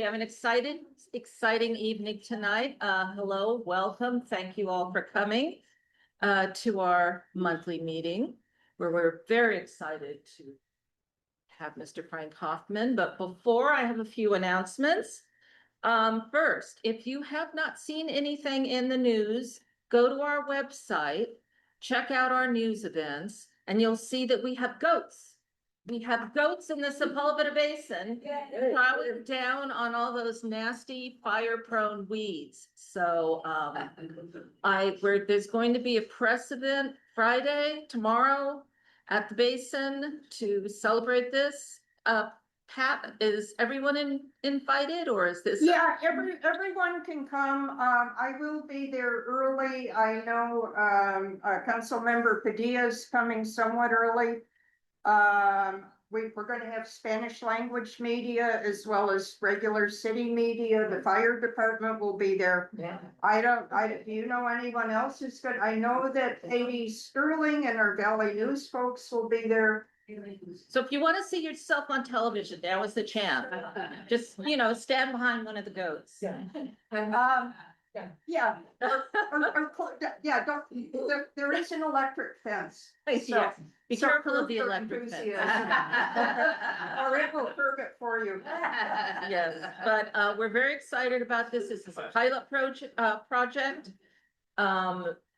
we have an exciting evening tonight. Hello, welcome. Thank you all for coming to our monthly meeting where we're very excited to have Mr. Frank Hoffman. But before, I have a few announcements. First, if you have not seen anything in the news, go to our website, check out our news events, and you'll see that we have goats. We have goats in the Sepulveda Basin plowing down on all those nasty fire-prone weeds. So there's going to be a press event Friday, tomorrow at the basin to celebrate this. Pat, is everyone invited, or is this? Yeah, everyone can come. I will be there early. I know Council Member Padilla is coming somewhat early. We're going to have Spanish language media as well as regular city media. The fire department will be there. Yeah. Do you know anyone else who's good? I know that Katie Sterling and our Valley News folks will be there. So if you want to see yourself on television, now is the chance. Just, stand behind one of the goats. Yeah. There is an electric fence. So, be careful of the electric fence. Or it will curb it for you. Yes, but we're very excited about this. This is a pilot project.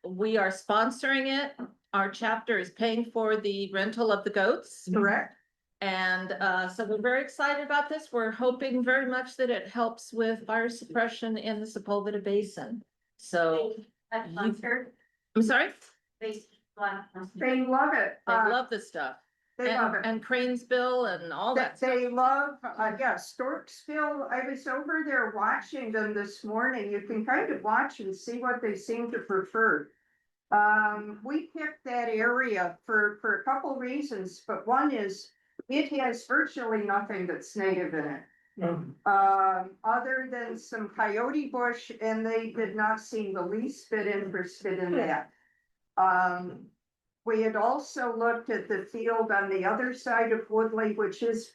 We are sponsoring it. Our chapter is paying for the rental of the goats. Correct. And so we're very excited about this. We're hoping very much that it helps with fire suppression in the Sepulveda Basin. So, I'm sorry? They love it. They love this stuff. They love it. And Cranesville and all that. They love, Storksville. I was over there watching them this morning. You can kind of watch and see what they seem to prefer. We picked that area for a couple reasons, but one is it has virtually nothing that's native in it. Other than some coyote bush, and they did not seem the least bit interested in that. We had also looked at the field on the other side of Woodley, which is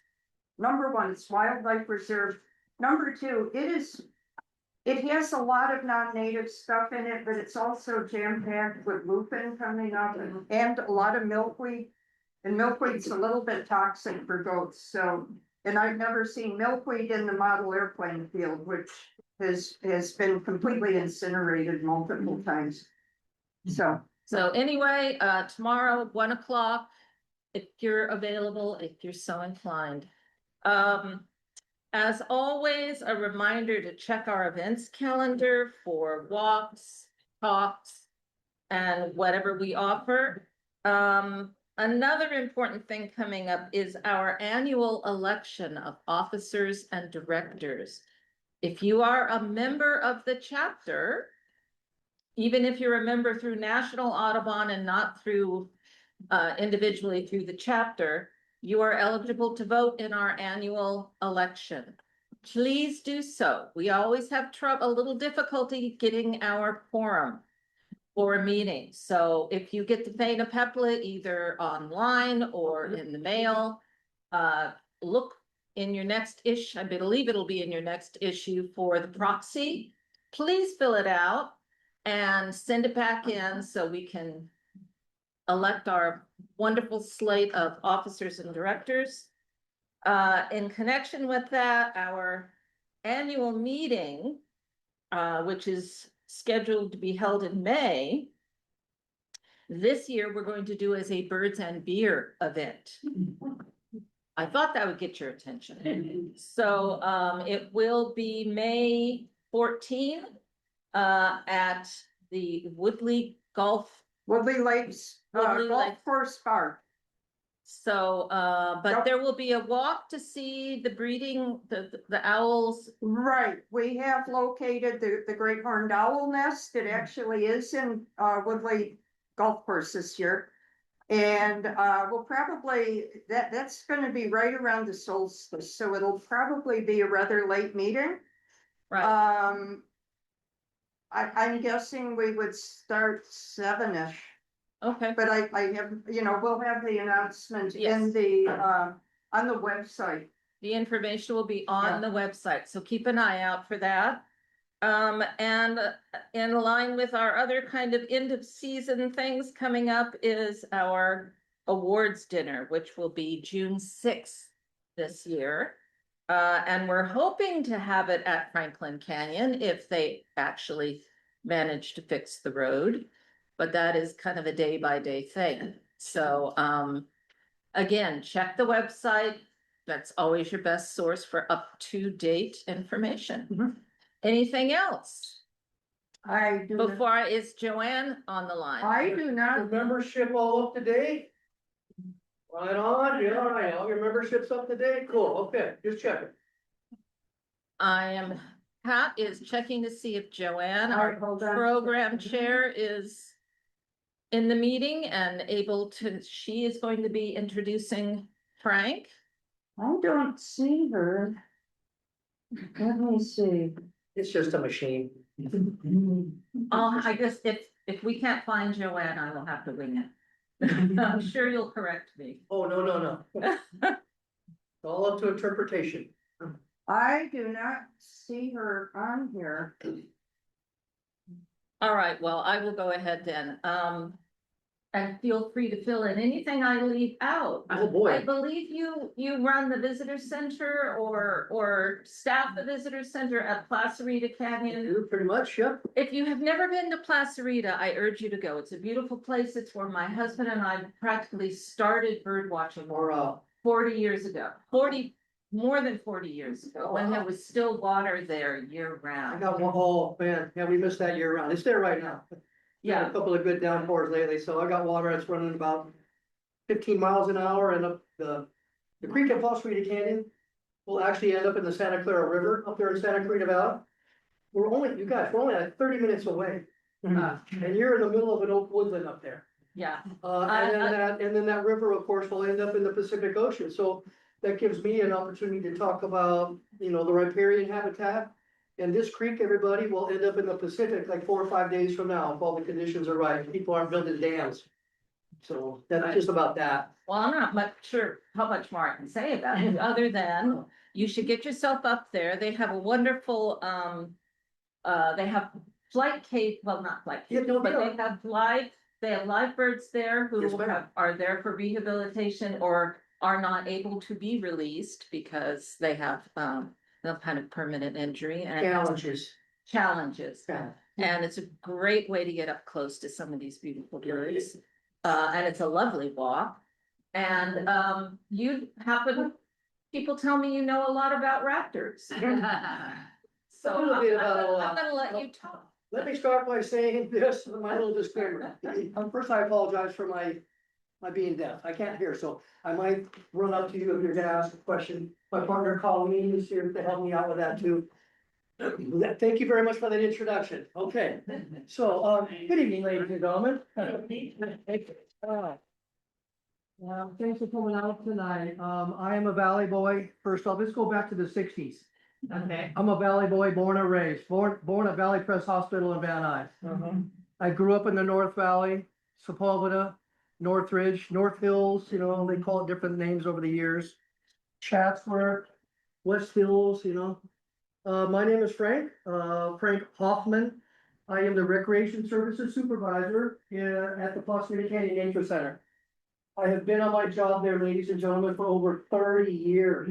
number one, it's wildlife reserve. Number two, it has a lot of non-native stuff in it, but it's also jam-packed with lupin coming up and a lot of milkweed. And milkweed's a little bit toxic for goats. So, and I've never seen milkweed in the model airplane field, which has been completely incinerated multiple times. So anyway, tomorrow, 1 o'clock, if you're available, if you're so inclined. As always, a reminder to check our events calendar for walks, talks, and whatever we offer. Another important thing coming up is our annual election of officers and directors. If you are a member of the chapter, even if you're a member through National Audubon and not through individually through the chapter, you are eligible to vote in our annual election. Please do so. We always have a little difficulty getting our quorum for a meeting. So if you get the Theta Pepla either online or in the mail, look in your next issue. I believe it'll be in your next issue for the proxy. Please fill it out and send it back in so we can elect our wonderful slate of officers and directors. In connection with that, our annual meeting, which is scheduled to be held in May, this year we're going to do as a birds and beer event. I thought that would get your attention. So it will be May 14th at the Woodley Lakes Golf Course Park. So, but there will be a walk to see the breeding, the owls. Right. We have located the great horned owl nest. It actually is in Woodley Golf Course this year. And we'll probably, that's going to be right around the solstice. So it'll probably be a rather late meeting. Right. I'm guessing we would start 7-ish. Okay. But I have, we'll have the announcement in the on the website. The information will be on the website, so keep an eye out for that. And in line with our other kind of end of season things coming up is our awards dinner, which will be June 6th this year. And we're hoping to have it at Franklin Canyon if they actually manage to fix the road. But that is kind of a day by day thing. So, again, check the website. That's always your best source for up to date information. Anything else? I do, Is Joanne on the line? I do Your not, membership all up to date? Right on, yeah, all right, all your membership's up to date, cool, okay, just checking. Pat is checking to see if Joanne, All our right, hold on. program chair, is in the meeting and able to, she is going to be introducing Frank. I don't see her. Let me see. It's just a machine. I guess if we can't find Joanne, I will have to wing it. I'm sure you'll correct me. Oh, no. It's all up to interpretation. I do not see her on here. All right, well, I will go ahead then. And feel free to fill in anything I leave out. Oh, boy. I believe you run the visitor center or staff the visitor center at Placerita Canyon. You're pretty much, yep. If you have never been to Placerita, I urge you to go. It's a beautiful place. It's where my husband and I practically started bird watching Or, 40 years ago. More than 40 years ago, when there was still water there year I round. got one, oh, man, yeah, we missed that year round. It's there right now. Yeah. A couple of good downpours lately, so I got water that's running about 15 miles an hour, and up the creek in Placerita Canyon will actually end up in the Santa Clara River up there in Santa Clarita Valley. We're only like 30 minutes away, and you're in the middle of an oak woodland up there. Yeah. And then that river, of course, will end up in the Pacific Ocean, so that gives me an opportunity to talk about, the riparian habitat. And this creek, everybody, will end up in the Pacific like 4 or 5 days from now, if all the conditions are right, people aren't building dams. So that's just about that. Well, I'm not much sure how much more I can say about it, other than you should get yourself up there. They have a wonderful, they have flight cage, well, not flight Yeah, cage, no, but no. they have live birds there Yes, who ma'am. are there for rehabilitation or are not able to be released because they have, some kind of permanent injury and challenges. Yeah. And it's a great way to get up close to some of these beautiful birds. And it's a lovely walk. And people tell me you know a lot about raptors. So A little bit about, I'm gonna let you talk. Let me start by saying this, my little disclaimer. First, I apologize for my being deaf. I can't hear, so I might run up to you if you're gonna ask a question. My partner Colleen is here to help me out with that too. Thank you very much for that introduction. Okay, so, good evening, ladies and gentlemen. Thanks for coming out tonight. I am a Valley boy. First off, let's go back to the 60s. Okay. I'm a Valley boy, born and raised, born at Valley Press Hospital in Van Nuys. I grew up in the North Valley, Sepulveda, Northridge, North Hills, they call it different names over the years. Chatsworth, West Hills, My name is Frank Hoffman. I am the Recreation Services Supervisor here at the Placerita Canyon Nature Center. I have been on my job there, ladies and gentlemen, for over 30 years.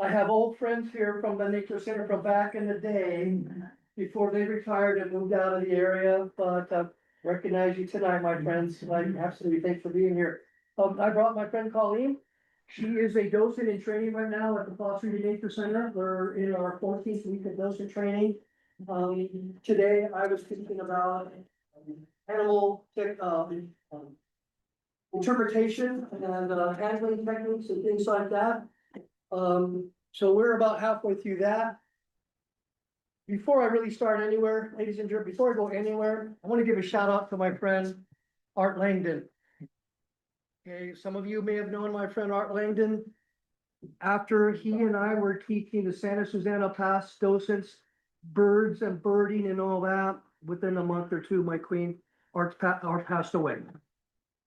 I have old friends here from the Nature Center from back in the day, before they retired and moved out of the area, but recognize you tonight, my friends. I absolutely thanks for being here. I brought my friend Colleen. She is a docent in training right now at the Placerita Nature Center. We're in our 14th week of docent training. Today I was thinking about animal interpretation and handling techniques and things like that. So we're about halfway through that. Before I really start anywhere, ladies and gentlemen, before I go anywhere, I want to give a shout out to my friend Art Langdon. Okay, some of you may have known my friend Art Langdon. After he and I were teaching the Santa Susana Pass docents, birds and birding and all that, within a month or two, my queen, Art passed away.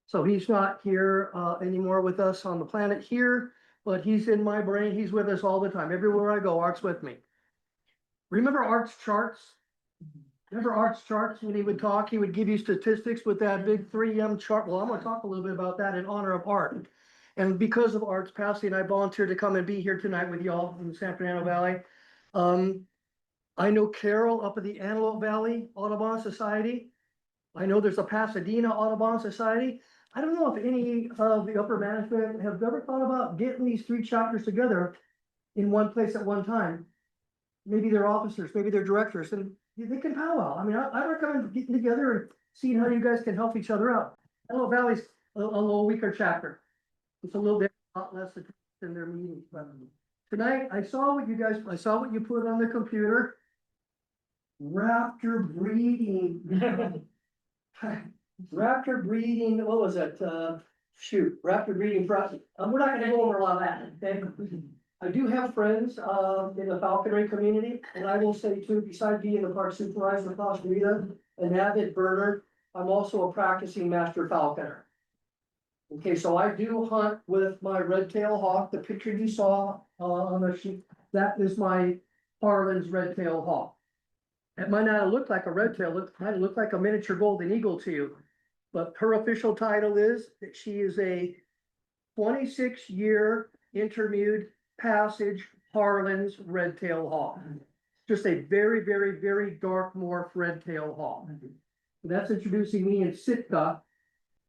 So he's not here anymore with us on the planet here, but he's in my brain. He's with us all the time. Everywhere I go, Art's with me. Remember Art's charts? Remember Art's charts when he would talk? He would give you statistics with that big 3M chart. Well, I'm gonna talk a little bit about that in honor of Art. And because of Art's passing, I volunteered to come and be here tonight with y'all in the San Fernando Valley. I know Carol up at the Antelope Valley Audubon Society. I know there's a Pasadena Audubon Society. I don't know if any of the upper management have ever thought about getting these 3 chapters together in one place at one time. Maybe they're officers, maybe they're directors, and they can powwow. I mean, I recommend getting together and seeing how you guys can help each other out. Antelope Valley's a little weaker chapter. It's a little bit, a lot less than their meetings. But tonight, I saw what you put on the computer. Raptor breeding. Raptor breeding, what was it? Raptor breeding process. We're not gonna go over a lot of that, okay? I do have friends, in the falconry community, and I will say too, besides being the park supervisor of Placerita, an avid birder, I'm also a practicing master falconer. Okay, so I do hunt with my red-tailed hawk. The picture you saw, on the sheet, that is my Harlan's red-tailed hawk. It might not have looked like a red tail, it might have looked like a miniature golden eagle to you. But her official title is that she is a 26-year intermewed passage Harlan's red-tailed hawk. Just a very, very, very dark morph red-tailed hawk. That's introducing me in Sitka,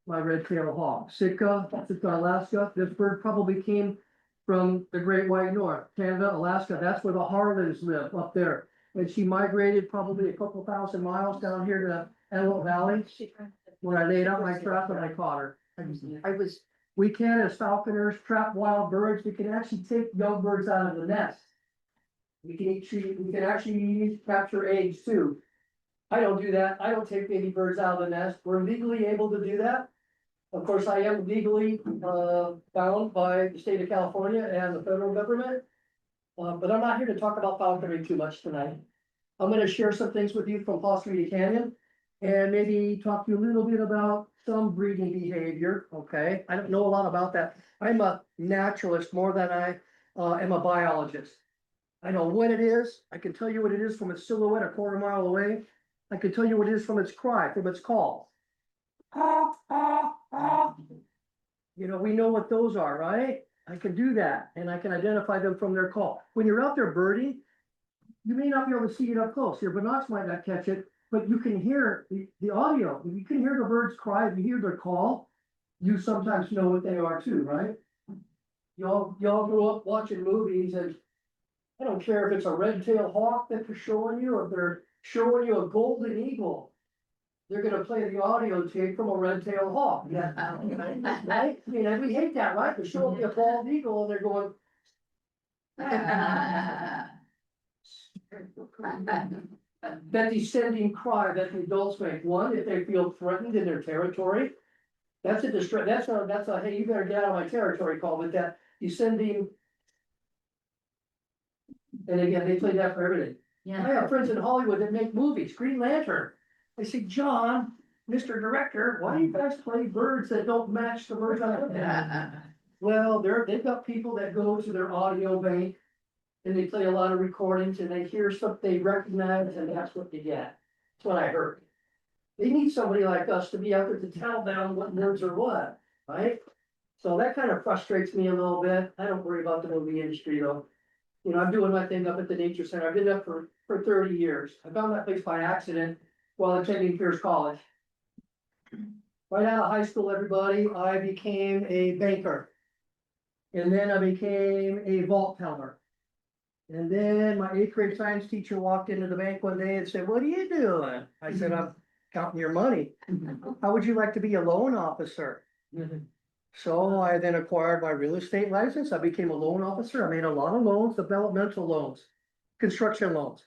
my red-tailed hawk. Sitka, Alaska. This bird probably came from the Great White North, Canada, Alaska. That's where the Harlans live, up there. And she migrated probably a couple thousand miles down here to Antelope Valley. When I laid out my trap and I caught her. We can, as falconers, trap wild birds. We can actually take young birds out of the nest. We can actually capture eggs too. I don't do that. I don't take baby birds out of the nest. We're legally able to do that. Of course, I am legally bound by the state of California and the federal government. But I'm not here to talk about falconry too much tonight. I'm gonna share some things with you from Placerita Canyon and maybe talk to you a little bit about some breeding behavior, okay? I don't know a lot about that. I'm a naturalist more than I am a biologist. I know what it is. I can tell you what it is from its silhouette a quarter mile away. I can tell you what it is from its cry, from its call. You know, we know what those are, right? I can do that, and I can identify them from their call. When you're out there birding, you may not be able to see it up close. Your binocs might not catch it, but you can hear the audio. You can hear the birds cry, you hear their call. You sometimes know what they are too, right? Y'all grew up watching movies, and I don't care if it's a red-tailed hawk that they're showing you, or if they're showing you a golden eagle. They're gonna play the audio tape from a red-tailed hawk. Yeah. Right? I mean, we hate that, right? They're showing me a bald eagle and they're going. That descending cry that the adults make. One, if they feel threatened in their territory. That's a distress, that's a, hey, you better get out of my territory call, but that descending. And again, they play that for everything. Yeah. I have friends in Hollywood that make movies, Green Lantern. I say, John, Mr. Director, why do you guys play birds that don't match the birds I look at? Well, they've got people that go to their audio bank and they play a lot of recordings and they hear something they recognize and that's what they get. That's what I heard. They need somebody like us to be out there to tell them what birds are what, right? So that kind of frustrates me a little bit. I don't worry about the movie industry though. You know, I'm doing my thing up at the Nature Center. I've been up for 30 years. I found that place by accident while attending Pierce College. Right out of high school, everybody, I became a banker. And then I became a vault teller. And then my 8th grade science teacher walked into the bank one day and said, "What are you doing?" I said, "I'm counting your money." "How would you like to be a loan officer?" So I then acquired my real estate license. I became a loan officer. I made a lot of loans, developmental loans, construction loans.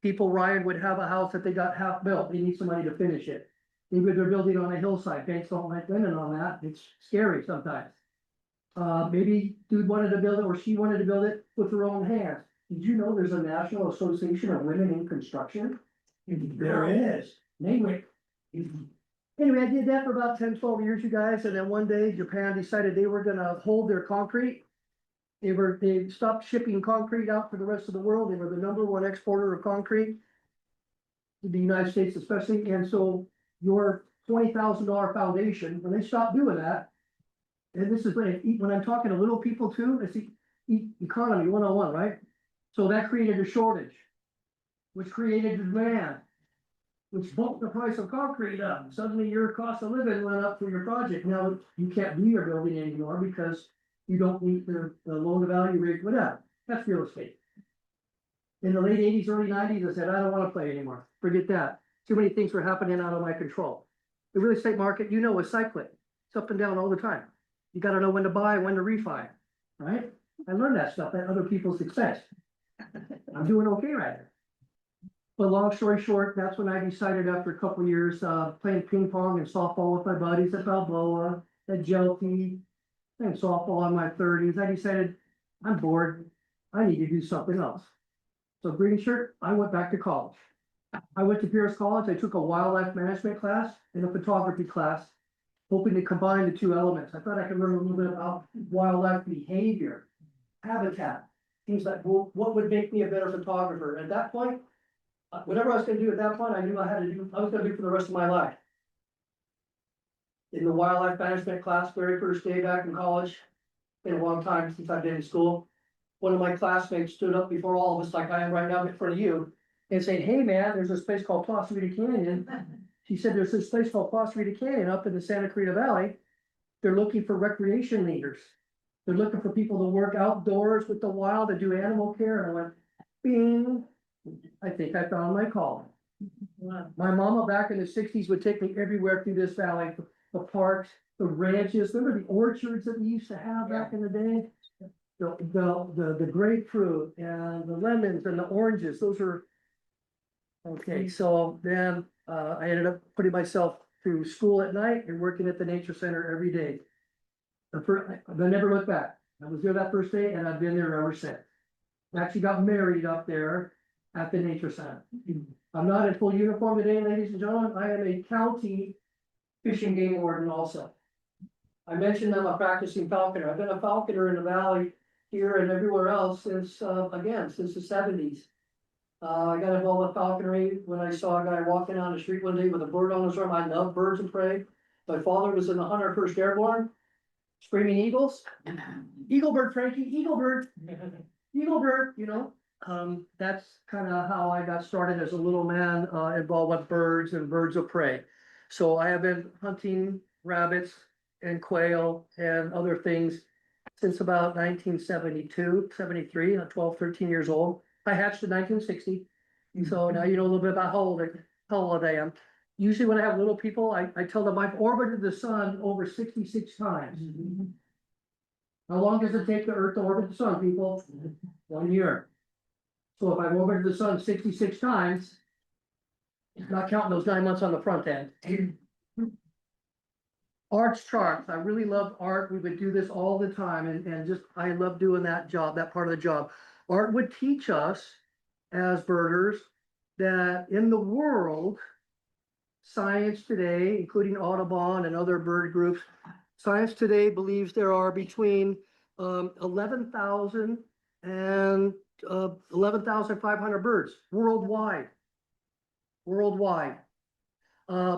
People, Ryan, would have a house that they got half built. They need some money to finish it. Maybe they're building on a hillside. Banks don't like lending on that. It's scary sometimes. Maybe dude wanted to build it or she wanted to build it with her own hands. Did you know there's a National Association of Women in Construction? There is. Anyway, I did that for about 10, 12 years, you guys. And then one day Japan decided they were gonna hold their concrete They stopped shipping concrete out for the rest of the world. They were the #1 exporter of concrete to the United States especially, and so your $20,000 foundation, when they stopped doing that, and this is when I'm talking to little people too, it's economy 101, right? So that created a shortage, which created demand, which bumped the price of concrete up. Suddenly your cost of living went up for your project. Now you can't do your building anymore because you don't meet the loan to value rate with that. That's real estate. In the late 80s, early 90s, I said, I don't want to play anymore. Forget that. Too many things were happening out of my control. The real estate market, you know, is cyclic. It's up and down all the time. You got to know when to buy, when to refi, right? I learned that stuff at other people's expense. I'm doing okay right now. But long story short, that's when I decided after a couple of years, playing ping pong and softball with my buddies at Balboa, at Jelty, playing softball in my 30s, I decided I'm bored. I need to do something else. So green shirt, I went back to college. I went to Pierce College. I took a wildlife management class and a photography class, hoping to combine the two elements. I thought I could learn a little bit about wildlife behavior, habitat, things like what would make me a better photographer. At that point, whatever I was gonna do at that point, I knew I was gonna do for the rest of my life. In the wildlife management class, very first day back in college, been a long time since I've been in school. One of my classmates stood up before all of us, like I am right now in front of you, and said, hey man, there's this place called Placerita Canyon. She said, there's this place called Placerita Canyon up in the Santa Clarita Valley. They're looking for recreation leaders. They're looking for people to work outdoors with the wild, to do animal care. And I went, bing, I think I found my calling. My mama back in the 60s would take me everywhere through this valley, the parks, the ranches. Remember the orchards that we used to have back in the day? The grapefruit and the lemons and the oranges, those are. Okay, so then I ended up putting myself through school at night and working at the nature center every day. I never looked back. I was there that first day and I've been there ever since. I actually got married up there at the nature center. I'm not in full uniform today, ladies and gentlemen. I am a county fish and game warden also. I mentioned I'm a practicing falconer. I've been a falconer in the valley here and everywhere else since the 70s. I got involved with falconry when I saw a guy walking down the street one day with a bird on his arm. I love birds of prey. My father was in the 101st Airborne, screaming eagles. Eagle bird, Frankie, eagle bird, eagle bird, you know. That's kind of how I got started as a little man involved with birds and birds of prey. So I have been hunting rabbits and quail and other things since about 1972, 73, 12, 13 years old. I hatched in 1960. So now you know a little bit about how old I am. Usually when I have little people, I tell them I've orbited the sun over 66 times. How long does it take the Earth to orbit the sun, people? 1 year. So if I've orbited the sun 66 times, not counting those 9 months on the front end. Arts charts. I really love art. We would do this all the time and just, I love doing that job, that part of the job. Art would teach us as birders that in the world, science today, including Audubon and other bird groups, science today believes there are between 11,000 and 11,500 birds worldwide.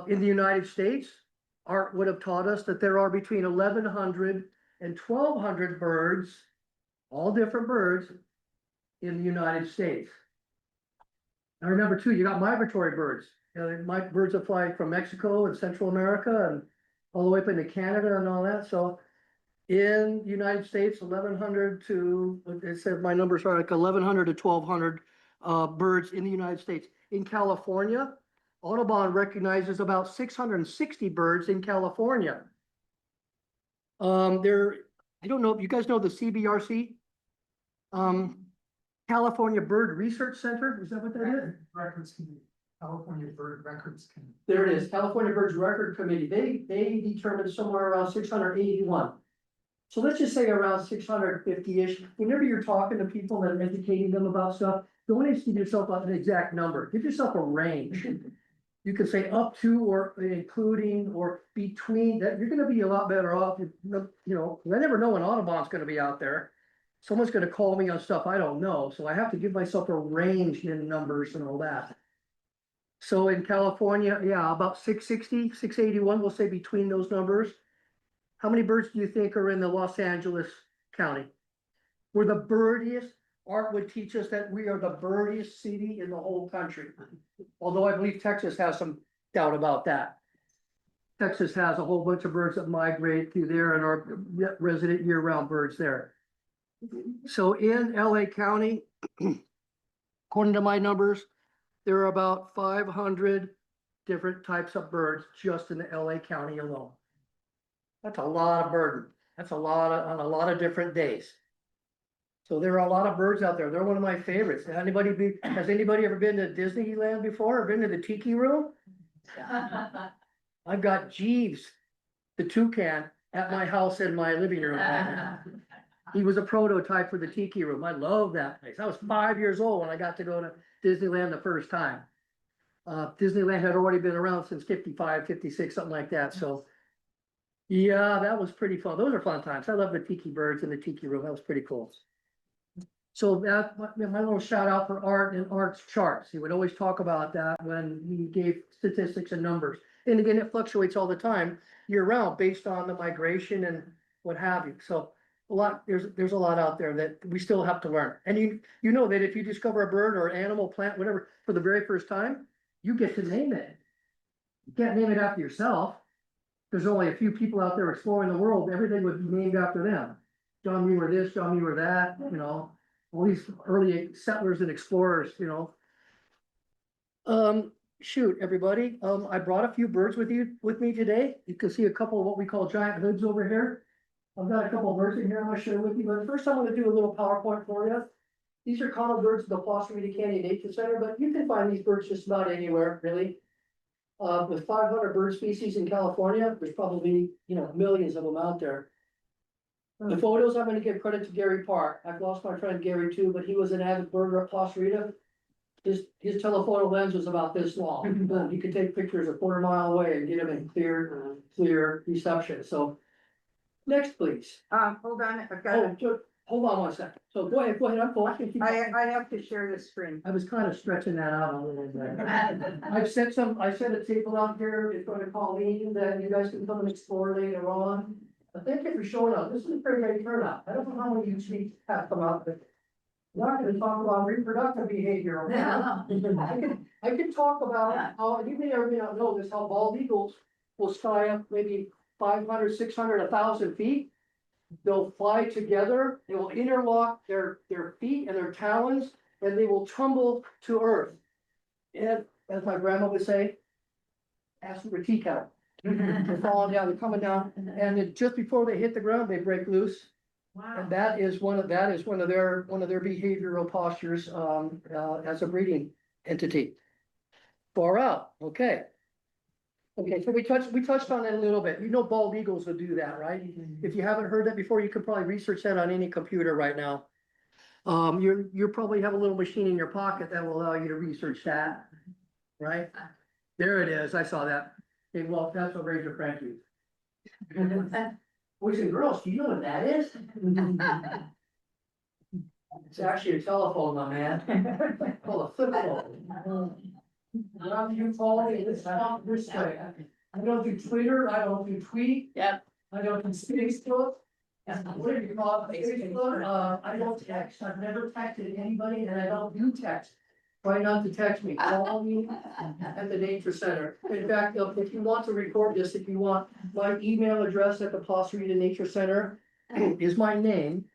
In the United States, art would have taught us that there are between 1,100 and 1,200 birds, all different birds, in the United States. Now remember too, you got migratory birds. You know, birds that fly from Mexico and Central America and all the way up into Canada and all that. So in the United States, 1,100 to, it said my numbers are like 1,100 to 1,200 birds in the United States. In California, Audubon recognizes about 660 birds in California. I don't know, you guys know the CBRC? California Bird Research Center, is that what that is? Records Committee, California Bird Records Committee. There it is, California Birds Record Committee. They determined somewhere around 681. So let's just say around 650-ish. Whenever you're talking to people and educating them about stuff, don't always give yourself an exact number. Give yourself a range. You can say up to or including or between that. You're going to be a lot better off. You know, I never know when Audubon's going to be out there. someone's gonna call me on stuff I don't know, so I have to give myself a range in numbers and all that. So in California, yeah, about 660, 681. We'll say between those numbers. How many birds do you think are in the Los Angeles County? We're the birdiest. Art would teach us that we are the birdiest city in the whole country. Although I believe Texas has some doubt about that. Texas has a whole bunch of birds that migrate through there and are resident year-round birds there. So in LA County, according to my numbers, there are about 500 different types of birds just in the LA County alone. That's a lot of burden. That's a lot on a lot of different days. So there are a lot of birds out there. They're one of my favorites. Has anybody ever been to Disneyland before or been to the Tiki Room? I've got Jeeves, the toucan, at my house in my living room. He was a prototype for the Tiki Room. I love that place. I was 5 years old when I got to go to Disneyland the first time. Disneyland had already been around since 55, 56, something like that. So yeah, that was pretty fun. Those are fun times. I love the Tiki birds in the Tiki Room. That was pretty cool. So that, my little shout out for Art and Art's charts. He would always talk about that when he gave statistics and numbers. And again, it fluctuates all the time year round based on the migration and what have you. So there's a lot out there that we still have to learn. And you know that if you discover a bird or an animal, plant, whatever, for the very first time, you get to name it. You can't name it after yourself. There's only a few people out there exploring the world. Everything would be named after them. John Muir this, John Muir that, you know, all these early settlers and explorers, you know. Shoot, everybody, I brought a few birds with me today. You can see a couple of what we call giant hoods over here. I've got a couple of birds in here I'm gonna share with you, but first I'm gonna do a little PowerPoint for you. These are common birds of the Placerita Canyon Nature Center, but you can find these birds just about anywhere, really. With 500 bird species in California, there's probably, you know, millions of them out there. The photos, I'm gonna give credit to Gary Park. I've lost my friend Gary too, but he was an avid birder at Placerita. His telephoto lens was about this long. Boom, you could take pictures a quarter mile away and get them in clear reception. So next, please. Hold on, I've got, Hold on one second. So go ahead, I'm full. I have to share the screen. I was kind of stretching that out a little bit. I set a table out here. It's going to Colleen that you guys can come and explore later on. But thank you for showing up. This is a pretty great turnout. I don't know how many you speak have come out, but we're not going to talk about reproductive behavior. I can talk about how, you may or may not know this, how bald eagles will fly up maybe 500, 600, 1,000 feet. They'll fly together, they will interlock their feet and their talons, and they will tumble to earth. And as my grandma would say, ask for a tea kettle. They're falling down, they're coming down, and then just before they hit the ground, they break loose. Wow. And that is one of their behavioral postures as a breeding entity. Far out, okay. Okay, so we touched on that a little bit. You know, bald eagles will do that, right? If you haven't heard that before, you can probably research that on any computer right now. You probably have a little machine in your pocket that will allow you to research that, right? There it is. I saw that. Okay, well, that's what Ranger Frank used. Boys and girls, do you know what that is? It's actually a telephone, my man. Called a flip phone. You follow me this way. I don't do Twitter, I don't do tweet. Yep. I don't do Facebook. What do you call it? Facebook? I don't text. I've never texted anybody and I don't do text. Try not to text me. Call me at the Nature Center. In fact, if you want to record this, if you want, my email address at the Placerita Nature Center is my name.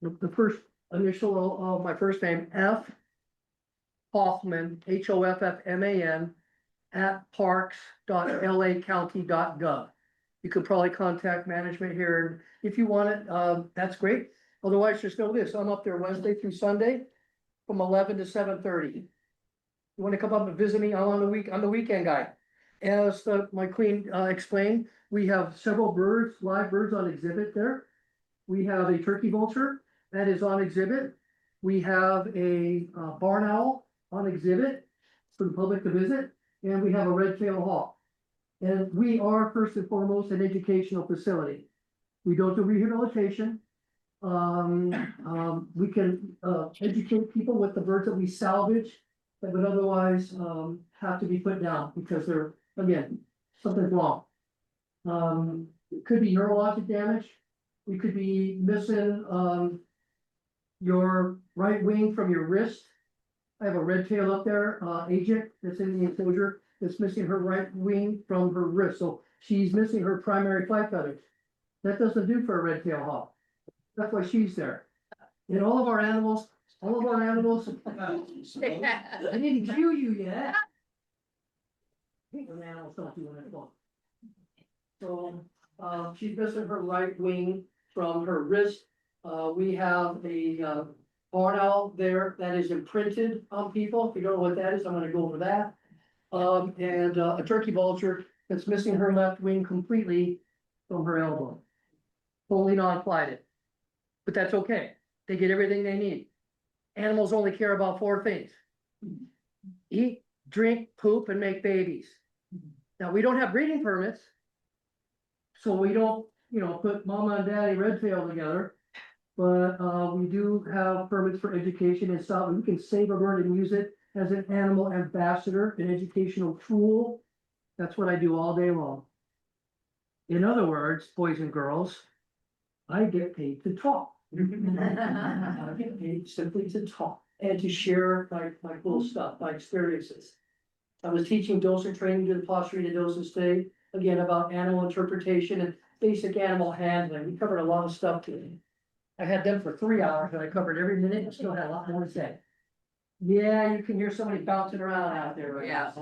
The first initial of my first name, F. Hoffman, Hoffman, at parks.lacounty.gov. You could probably contact management here if you want it. That's great. Otherwise, just know this, I'm up there Wednesday through Sunday from 11 to 7:30. You want to come up and visit me? I'm the weekend guy. As my queen explained, we have several live birds on exhibit there. We have a turkey vulture that is on exhibit. We have a barn owl on exhibit for the public to visit, and we have a red-tailed hawk. And we are first and foremost an educational facility. We don't do rehabilitation. We can, educate people with the birds that we salvage that would otherwise, have to be put down because they're, again, something's wrong. It could be neurologic damage. We could be missing, your right wing from your wrist. I have a red tail up there, agent that's in the enclosure, that's missing her right wing from her wrist, so she's missing her primary flight feathers. That doesn't do for a red tail hawk. That's why she's there. And all of our animals, I didn't cue you yet. When animals don't do what they want. So, she's missing her right wing from her wrist. We have a, barn owl there that is imprinted on people. If you don't know what that is, I'm gonna go over that. And a turkey vulture that's missing her left wing completely from her elbow. Totally non-flighted. But that's okay. They get everything they need. Animals only care about 4 things: eat, drink, poop, and make babies. Now, we don't have breeding permits. So we don't, put mama and daddy red tail together. But we do have permits for education and stuff. We can save a bird and use it as an animal ambassador, an educational tool. That's what I do all day long. In other words, boys and girls, I get paid to talk. I get paid simply to talk and to share my cool stuff, my experiences. I was teaching docent training to the Placerita docents today, again, about animal interpretation and basic animal handling. We covered a lot of stuff today. I had them for 3 hours and I covered every minute and still had a lot more to say. Yeah, you can hear somebody bouncing around out there right now.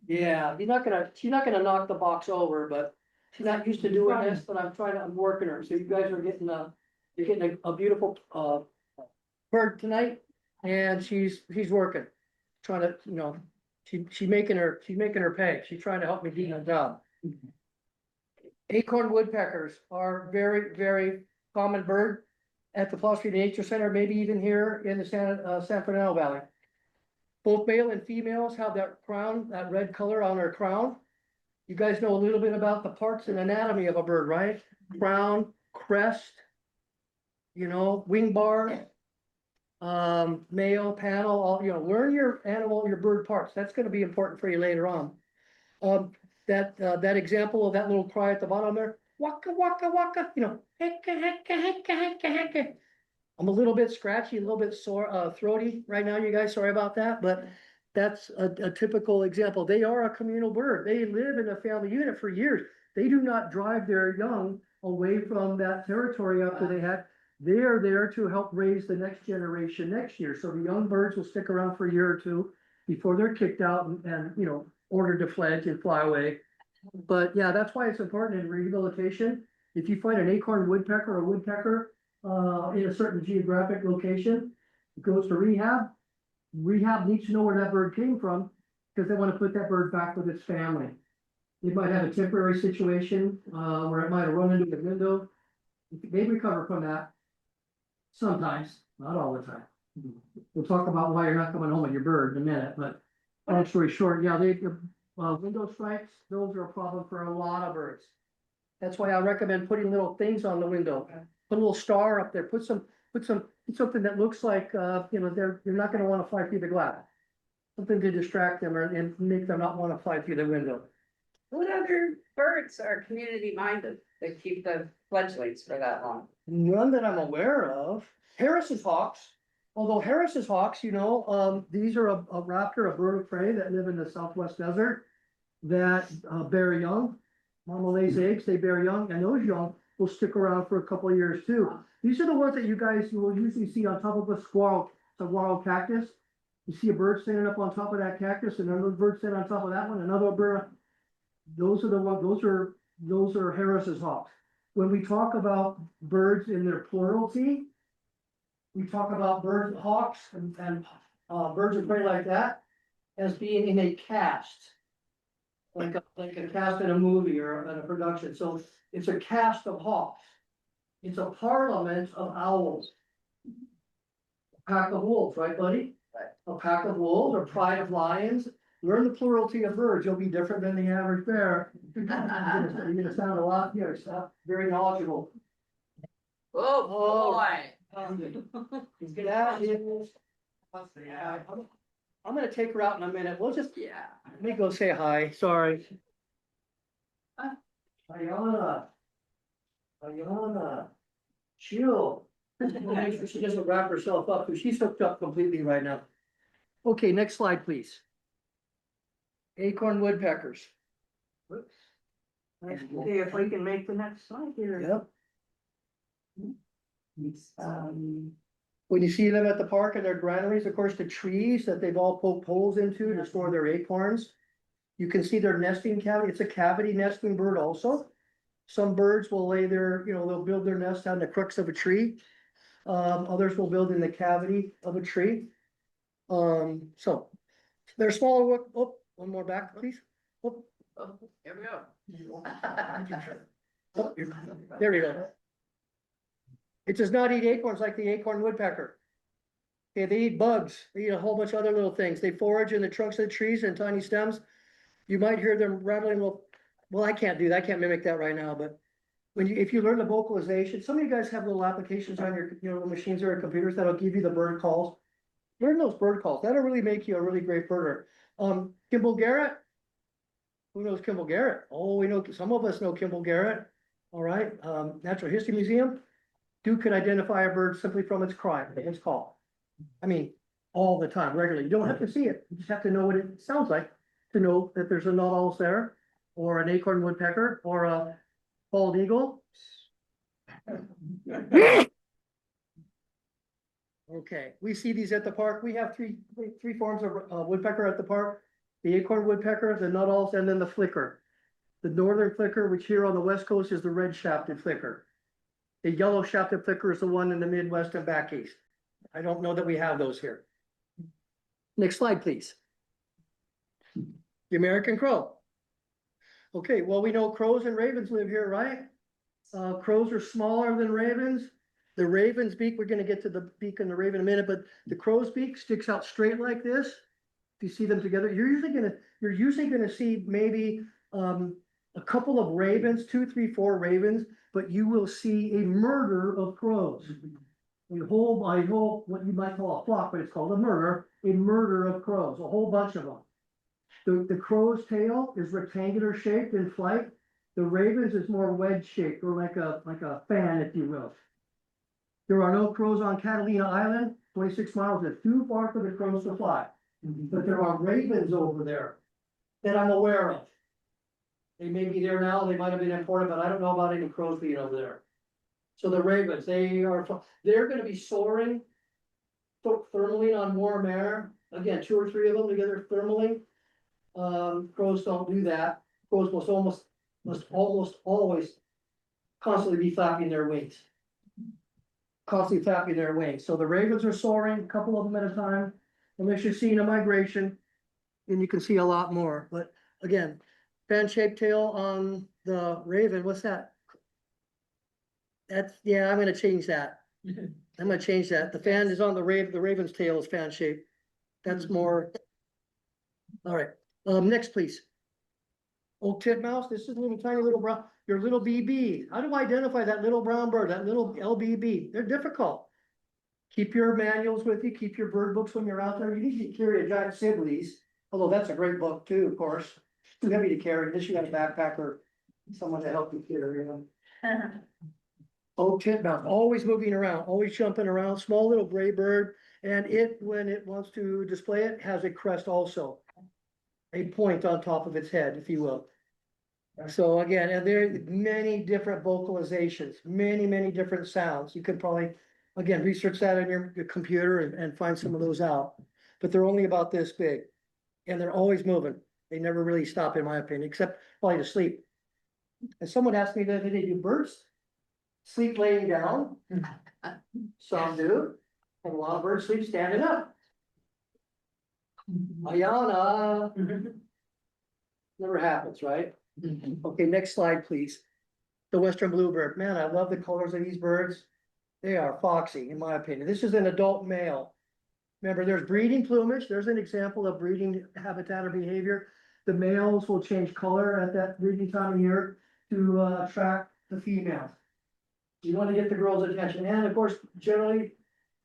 Yeah, she's not gonna knock the box over, but she's not used to doing this, but I'm working her, so you guys are getting you're getting a beautiful, bird tonight. And she's working, trying to, she's making her pay, she's trying to help me do my job. Acorn woodpeckers are very, very common bird at the Placerita Nature Center, maybe even here in the San Fernando Valley. Both male and females have that crown, that red color on their crown. You guys know a little bit about the parts and anatomy of a bird, right? Crown, crest, wing bar, male, panel, all, learn your animal, your bird parts. That's gonna be important for you later on. That example of that little cry at the bottom there, waka, waka, waka, hecka, hecka, hecka, hecka, hecka. I'm a little bit scratchy, a little bit sore, throaty right now, you guys, sorry about that, but that's a typical example. They are a communal bird. They live in a family unit for years. They do not drive their young away from that territory after they had. They are there to help raise the next generation next year. So the young birds will stick around for a year or two before they're kicked out and ordered to fledge and fly away. But yeah, that's why it's important in rehabilitation. If you find an acorn woodpecker or woodpecker in a certain geographic location, it goes to rehab. Rehab needs to know where that bird came from because they want to put that bird back with its family. They might have a temporary situation where it might have run into the window. They recover from that sometimes, not all the time. We'll talk about why you're not coming home with your bird in a minute, but long story short, yeah, window strikes, those are a problem for a lot of birds. That's why I recommend putting little things on the window. Put a little star up there, put something that looks like, they're not gonna wanna fly through the glass. Something to distract them and make them not wanna fly through the window. What other birds are community minded that keep the fledglings for that long? None that I'm aware of. Harris's hawks, although Harris's hawks, these are a raptor, a bird of prey that live in the Southwest desert that bear young. Mama lays eggs, they bear young, and those young will stick around for a couple of years too. These are the ones that you guys will usually see on top of a saguaro cactus. You see a bird standing up on top of that cactus, and another bird standing on top of that one, another bird. Those are the ones, those are Harris's hawks. When we talk about birds in their plurality, we talk about birds, hawks, and birds of prey like that as being in a cast. Like a cast in a movie or in a production. So it's a cast of hawks. It's a parliament of owls. A pack of wolves, right, buddy? Right. A pack of wolves or pride of lions. Learn the plurality of birds. You'll be different than the average bear. You're gonna sound a lot, very knowledgeable. Oh, boy. That is. I'm gonna take her out in a minute. We'll just, let me go say hi. Sorry. Ayana. Ayana. Chill. Make sure she doesn't wrap herself up, because she's hooked up completely right now. Okay, next slide, please. Acorn woodpeckers. Whoops. Let's see if we can make the next slide here. Yep. When you see them at the park and their granaries, of course, the trees that they've all poked holes into to store their acorns. You can see their nesting cavity. It's a cavity nesting bird also. Some birds will lay their, they'll build their nest on the crux of a tree. Others will build in the cavity of a tree. So they're smaller. Oh, one more back, please. Oh, Here we go. oh, there we go. It does not eat acorns like the acorn woodpecker. Okay, they eat bugs. They eat a whole bunch of other little things. They forage in the trunks of the trees and tiny stems. You might hear them rattling. Well, I can't do that. I can't mimic that right now, but if you learn the vocalization, some of you guys have little applications on your, machines or computers that'll give you the bird calls. Learn those bird calls. That'll really make you a really great birder. Kimball Garrett. Who knows Kimball Garrett? Oh, we know, some of us know Kimball Garrett. All right, Natural History Museum. Duke could identify a bird simply from its cry, its call. I mean, all the time, regularly. You don't have to see it. You just have to know what it sounds like to know that there's a nut-owls there, or an acorn woodpecker, or a bald eagle. Okay, we see these at the park. We have three forms of woodpecker at the park. The acorn woodpecker, the nut-owls, and then the flicker. The northern flicker, which here on the west coast is the red-shafted flicker. The yellow-shafted flicker is the one in the Midwest and back east. I don't know that we have those here. Next slide, please. The American crow. Okay, well, we know crows and ravens live here, right? Crows are smaller than ravens. The raven's beak, we're gonna get to the beak and the raven in a minute, but the crow's beak sticks out straight like this. If you see them together, you're usually gonna see maybe a couple of ravens, 2, 3, 4 ravens, but you will see a murder of crows. A whole, what you might call a flock, but it's called a murder of crows, a whole bunch of them. The crow's tail is rectangular shaped in flight. The raven's is more wedge shaped, or like a fan, if you will. There are no crows on Catalina Island. 26 miles is too far for the crows to fly. But there are ravens over there that I'm aware of. They may be there now, they might have been imported, but I don't know about any crows being over there. So the ravens, they're gonna be soaring, thermally on warm air. Again, 2 or 3 of them together thermally. Crows don't do that. Crows must almost always constantly be flapping their wings. So the ravens are soaring, a couple of them at a time. Unless you're seeing a migration, then you can see a lot more. But again, fan-shaped tail on the raven, what's that? I'm gonna change that. The fan is on the raven's tail is fan-shaped. That's more. All right, next, please. Oak titmouse, this is a little tiny little brown, your little BB. How do I identify that little brown bird, that little LBB? They're difficult. Keep your manuals with you, keep your bird books when you're out there. You need to carry a giant Sibley's, although that's a great book too, of course. Too heavy to carry, unless you got a backpack or someone to help you carry them. Oak titmouse, always moving around, always jumping around, small little gray bird. And when it wants to display it, has a crest also. A point on top of its head, if you will. So again, and there are many different vocalizations, many different sounds. You could probably, again, research that on your computer and find some of those out. But they're only about this big. And they're always moving. They never really stop, in my opinion, except probably to sleep. And someone asked me the other day, do birds sleep laying down? Some do. And a lot of birds sleep standing up. Ayana. Never happens, right? Okay, next slide, please. The western bluebird. Man, I love the colors of these birds. They are foxy, in my opinion. This is an adult male. Remember, there's breeding plumage. There's an example of breeding habitat or behavior. The males will change color at that breeding time of year to attract the females. You wanna get the girls' attention, and of course, generally,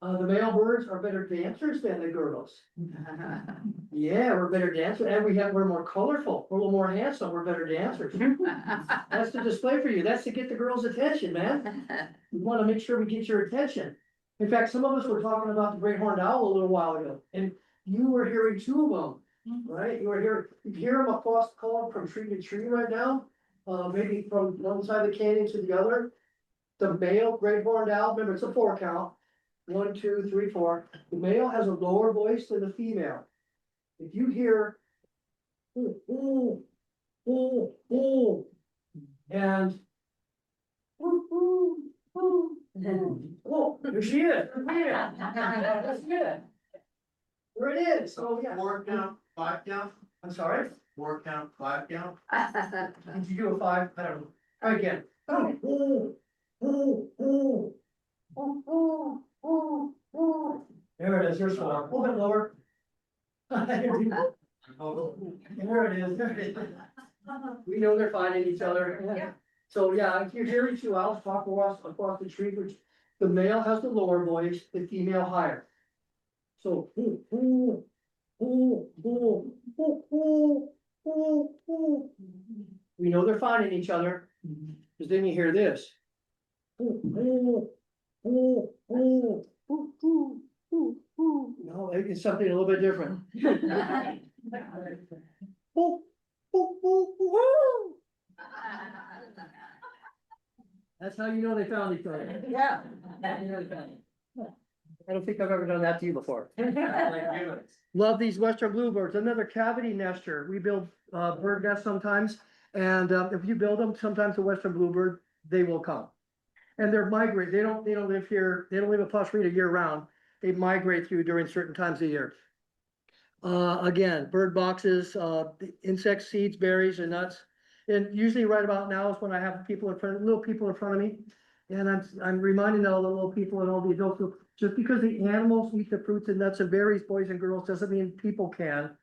the male birds are better dancers than the girls. Yeah, we're better dancers, and we're more colorful, we're a little more handsome, we're better dancers. That's the display for you, that's to get the girls' attention, man. We wanna make sure we get your attention. In fact, some of us were talking about the great horned owl a little while ago, and you were hearing two of them, right? You hear them across the column from tree to tree right now, maybe from one side of the canyon to the other. The male great horned owl, remember, it's a 4 count. 1, 2, 3, 4. The male has a lower voice than the female. If you hear ooh, ooh, ooh, ooh, and ooh, ooh, ooh, oh, there she is. That's good. There it is. Oh, yeah. 4 count, 5 count, I'm sorry. 4 count, 5 count. Did you do a 5? I don't know. Try again. Ooh, ooh, ooh, ooh, ooh, ooh, ooh, ooh. There it is. There's 4. A little bit lower. There it is. There it is. We know they're finding each other. Yeah. So yeah, if you're hearing 2 owls talk across the tree, which the male has the lower voice, the female higher. So ooh, ooh, ooh, ooh, ooh, ooh, ooh, ooh. We know they're finding each other, because then you hear this. Ooh, ooh, ooh, ooh, ooh, ooh, ooh, ooh. No, it's something a little bit different. Ooh, ooh, ooh, ooh. That's how you know they found each other. Yeah. I don't think I've ever done that to you before. Love these western bluebirds, another cavity nester. We build bird nests sometimes, and if you build them, sometimes the western bluebird, they will come. And they're migrate, they don't live here, they don't live at Placerita year round. They migrate through during certain times of year. Again, bird boxes, insects, seeds, berries, and nuts. And usually right about now is when I have little people in front of me. And I'm reminding all the little people and all the adults, just because the animals eat the fruits and nuts and berries, boys and girls, doesn't mean people can.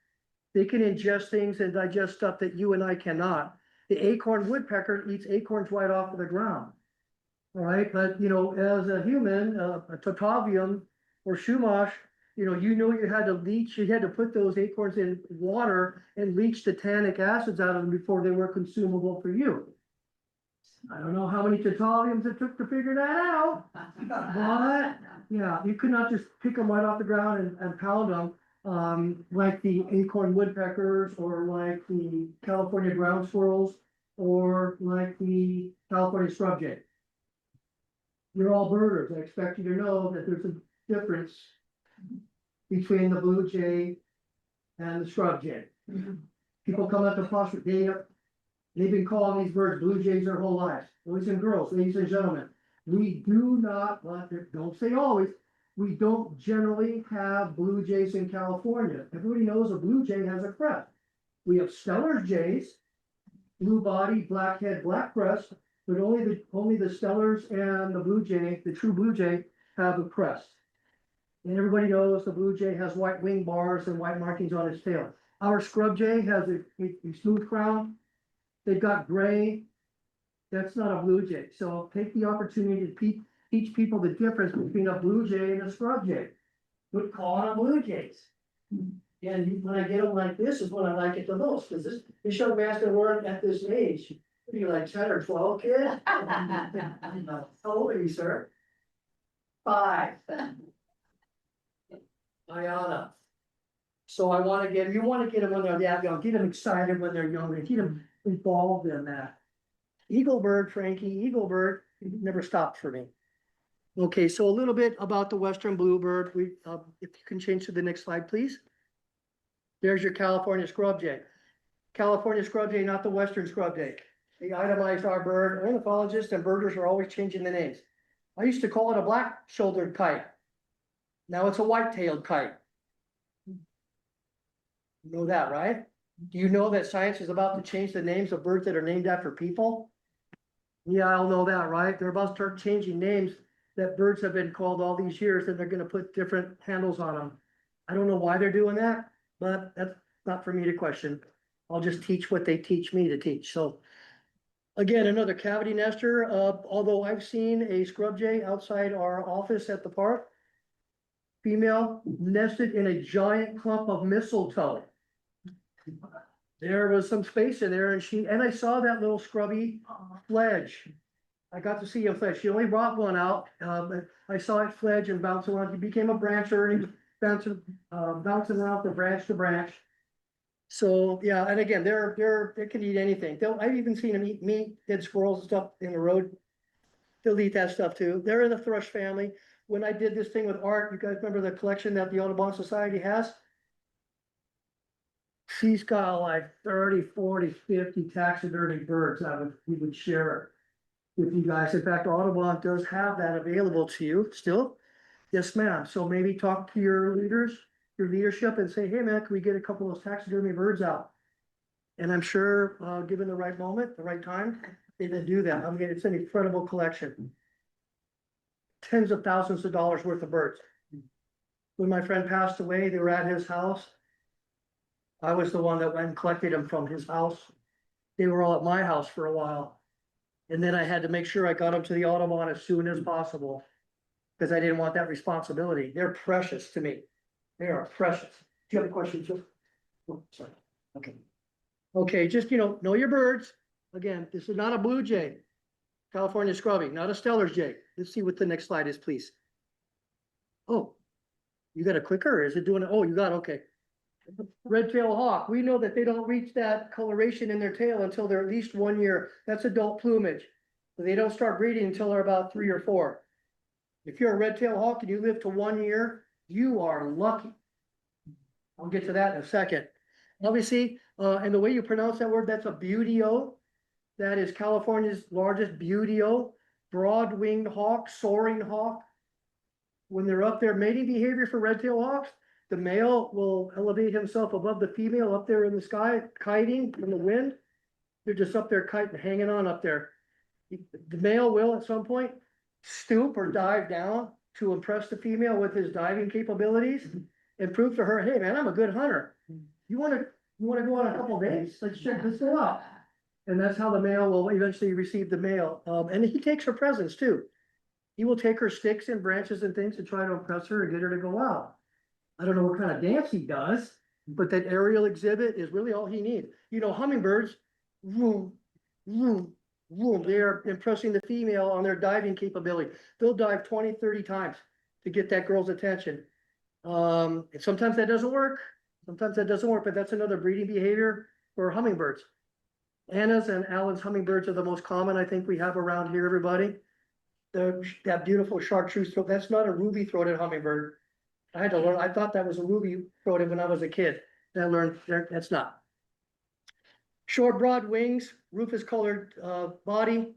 They can ingest things and digest stuff that you and I cannot. The acorn woodpecker eats acorns right off of the ground. All right, but you know, as a human, a Totavium or Shumash, you had to leach, you had to put those acorns in water and leach the tannic acids out of them before they were consumable for you. I don't know how many Totaviums it took to figure that out, but yeah, you could not just pick them right off the ground and pound them, like the acorn woodpeckers or like the California ground squirrels or like the California scrub jay. You're all birders. I expect you to know that there's a difference between the blue jay and the scrub jay. People come up to Placerita, they've been calling these birds blue jays their whole lives. Boys and girls, ladies and gentlemen, we do not, don't say always, we don't generally have blue jays in California. Everybody knows a blue jay has a crest. We have stellar jays, blue body, black head, black crest. But only the stellars and the blue jay, the true blue jay, have a crest. And everybody knows the blue jay has white wing bars and white markings on its tail. Our scrub jay has a smooth crown. They've got gray. That's not a blue jay. So take the opportunity to teach people the difference between a blue jay and a scrub jay. Quit calling them blue jays. And when I get them like this is when I like it the most, because this young man's gonna learn at this age. You're like 10 or 12, kid? How old are you, sir? 5. Ayana. So you want to get them when they're that young, get them excited when they're younger, get them involved in that. Eagle bird, Frankie, eagle bird, never stopped for me. Okay, so a little bit about the western bluebird. If you can change to the next slide, please. There's your California scrub jay. California scrub jay, not the western scrub jay. They itemized our bird. Ornithologists and birders are always changing the names. I used to call it a black-shouldered kite. Now it's a white-tailed kite. You know that, right? Do you know that science is about to change the names of birds that are named after people? Yeah, I all know that, right? They're about to start changing names that birds have been called all these years, and they're going to put different handles on them. I don't know why they're doing that, but that's not for me to question. I'll just teach what they teach me to teach. So Again, another cavity nester, although I've seen a scrub jay outside our office at the park. Female nested in a giant clump of mistletoe. There was some space in there and I saw that little scrubby fledge. I got to see a fledge. She only brought one out. I saw it fledge and bounce around. It became a brancher and bouncing around from branch to branch. So, yeah, and again, they can eat anything. I've even seen them eat meat, dead squirrels and stuff in the road. They'll eat that stuff too. They're in the thrush family. When I did this thing with Art, you guys remember the collection that the Audubon Society has? She's got like 30, 40, 50 taxidermy birds we would share with you guys. In fact, Audubon does have that available to you still. Yes, ma'am. So maybe talk to your leaders, your leadership and say, hey, man, can we get a couple of those taxidermy birds out? And I'm sure, given the right moment, the right time, they will do that. I mean, it's an incredible collection. Tens of thousands of dollars worth of birds. When my friend passed away, they were at his house. I was the one that went and collected them from his house. They were all at my house for a while. And then I had to make sure I got them to the Audubon as soon as possible. Because I didn't want that responsibility. They're precious to me. They are precious. Do you have a question, Joe? Oh, sorry. Okay. Okay, just, know your birds. Again, this is not a blue jay. California scrubby, not a Stellar's jay. Let's see what the next slide is, please. Oh, you got a clicker or is it doing it? Oh, you got, okay. Red-tailed hawk, we know that they don't reach that coloration in their tail until they're at least 1 year. That's adult plumage. So they don't start breeding until they're about 3 or 4. If you're a red-tailed hawk and you live to 1 year, you are lucky. I'll get to that in a second. Obviously, and the way you pronounce that word, that's a buteo. That is California's largest buteo, broad-winged hawk, soaring hawk. When they're up there, mating behavior for red-tailed hawks, the male will elevate himself above the female up there in the sky, kiting in the wind. They're just up there kiting, hanging on up there. The male will at some point stoop or dive down to impress the female with his diving capabilities and prove to her, hey man, I'm a good hunter. You wanna go on a couple days? Let's check this out. And that's how the male will eventually receive the male. And he takes her presents too. He will take her sticks and branches and things to try to impress her and get her to go out. I don't know what kind of dance he does, but that aerial exhibit is really all he needs. Hummingbirds, vroom, vroom, vroom. They are impressing the female on their diving capability. They'll dive 20, 30 times to get that girl's attention. And sometimes that doesn't work. Sometimes that doesn't work, but that's another breeding behavior for hummingbirds. Anna's and Alan's hummingbirds are the most common I think we have around here, everybody. That beautiful chartreuse throat, that's not a ruby-throated hummingbird. I had to learn, I thought that was a ruby-throated when I was a kid. And I learned that's not. Short, broad wings, rufous-colored body.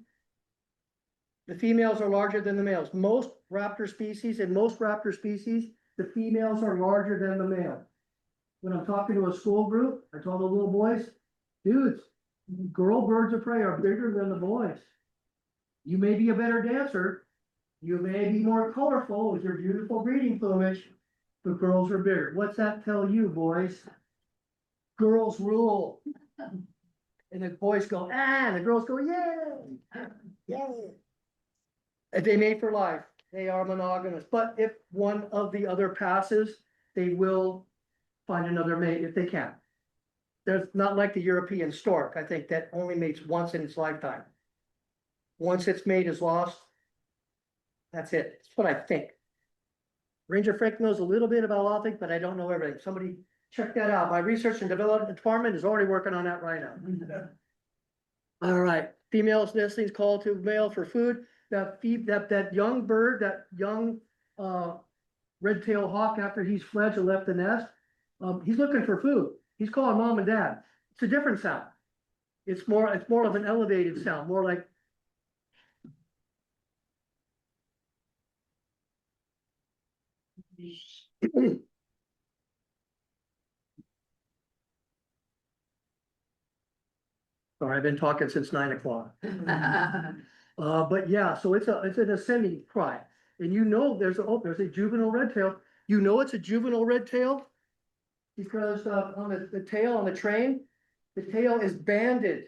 The females are larger than the males. Most raptor species, the females are larger than the male. When I'm talking to a school group, I tell the little boys, dudes, girl birds of prey are bigger than the boys. You may be a better dancer. You may be more colorful with your beautiful breeding plumage, but girls are bigger. What's that tell you, boys? Girls rule. And the boys go, and the girls go, yay, yay. And they mate for life. They are monogamous. But if one of the other passes, they will find another mate if they can. There's not like the European stork, I think, that only mates once in its lifetime. Once its mate is lost, that's it. That's what I think. Ranger Frank knows a little bit about a lot of things, but I don't know everything. Somebody check that out. My research and development department is already working on that right now. All right, females nestlings call to male for food. That young bird, that young red-tailed hawk, after he's fledged and left the nest, he's looking for food. He's calling mom and dad. It's a different sound. It's more of an elevated sound, more like. Sorry, I've been talking since 9 o'clock. But yeah, so it's an ascending cry. And there's a juvenile red tail. It's a juvenile red tail because on the tail on the train, the tail is banded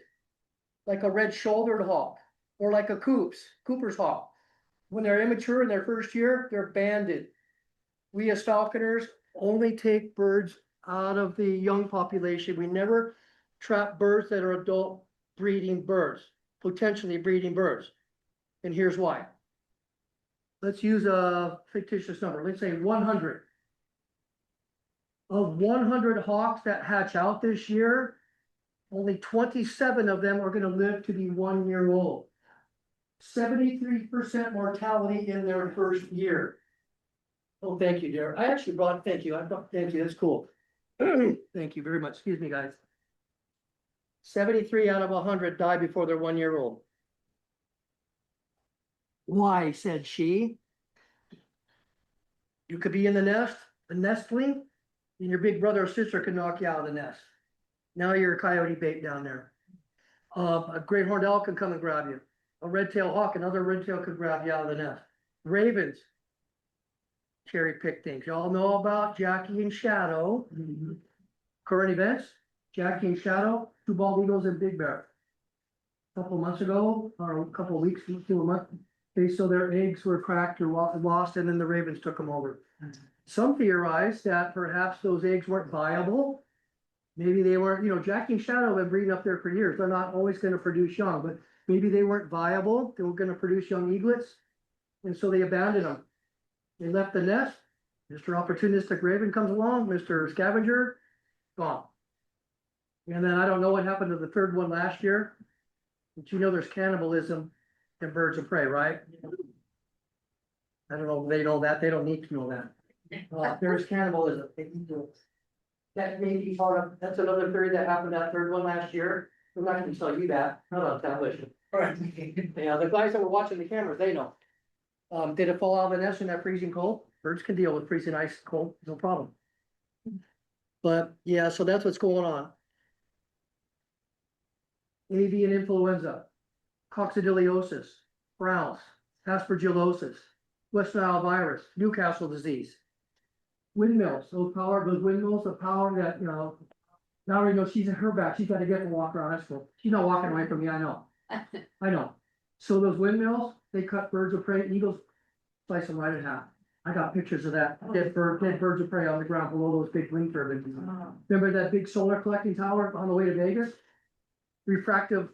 like a red-shouldered hawk, or like a Cooper's hawk. When they're immature in their first year, they're banded. We as falconers only take birds out of the young population. We never trap birds that are adult breeding birds, potentially breeding birds. And here's why. Let's use a fictitious number. Let's say 100. Of 100 hawks that hatch out this year, only 27 of them are going to live to be 1 year old. 73% mortality in their first year. Oh, thank you, dear. I actually brought, thank you. Thank you. That's cool. Thank you very much. Excuse me, guys. 73 out of 100 die before they're 1 year old. Why, said she. You could be in the nest, a nestling, and your big brother or sister could knock you out of the nest. Now you're a coyote bait down there. A great horned owl can come and grab you. A red-tailed hawk, another red-tail could grab you out of the nest. Ravens cherry pick things. Y'all know about Jackie and Shadow. Current events, Jackie and Shadow, two bald eagles and Big Bear. A couple months ago, or a couple of weeks to a month, they saw their eggs were cracked or lost, and then the ravens took them over. Some theorize that perhaps those eggs weren't viable. Maybe they weren't, you know, Jackie and Shadow have been breeding up there for years. They're not always going to produce young, but maybe they weren't viable. They were going to produce young eaglets. And so they abandoned them. They left the nest. Mr. Opportunistic Raven comes along, Mr. Scavenger, gone. And then I don't know what happened to the third one last year. But you know there's cannibalism in birds of prey, right? I don't know if they know that. They don't need to know that. There's cannibalism. That may be part of, that's another theory that happened that third one last year. I'm not gonna tell you that, not on television. Right. Yeah, the guys that were watching the cameras, they know. Did it fall out of the nest in that freezing cold? Birds can deal with freezing ice cold, no problem. But yeah, so that's what's going on. Avian influenza, coccidiosis, browns, aspergillosis, West Nile virus, Newcastle disease. Windmills, those windmills, the power that, you know, now we know she's in her back, she's got to get and walk around. That's cool. She's not walking away from me, I know. I know. So those windmills, they cut birds of prey, eagles, slice them right in half. I got pictures of that, dead birds of prey on the ground below those big wind turbines. Remember that big solar collecting tower on the way to Vegas? Refractive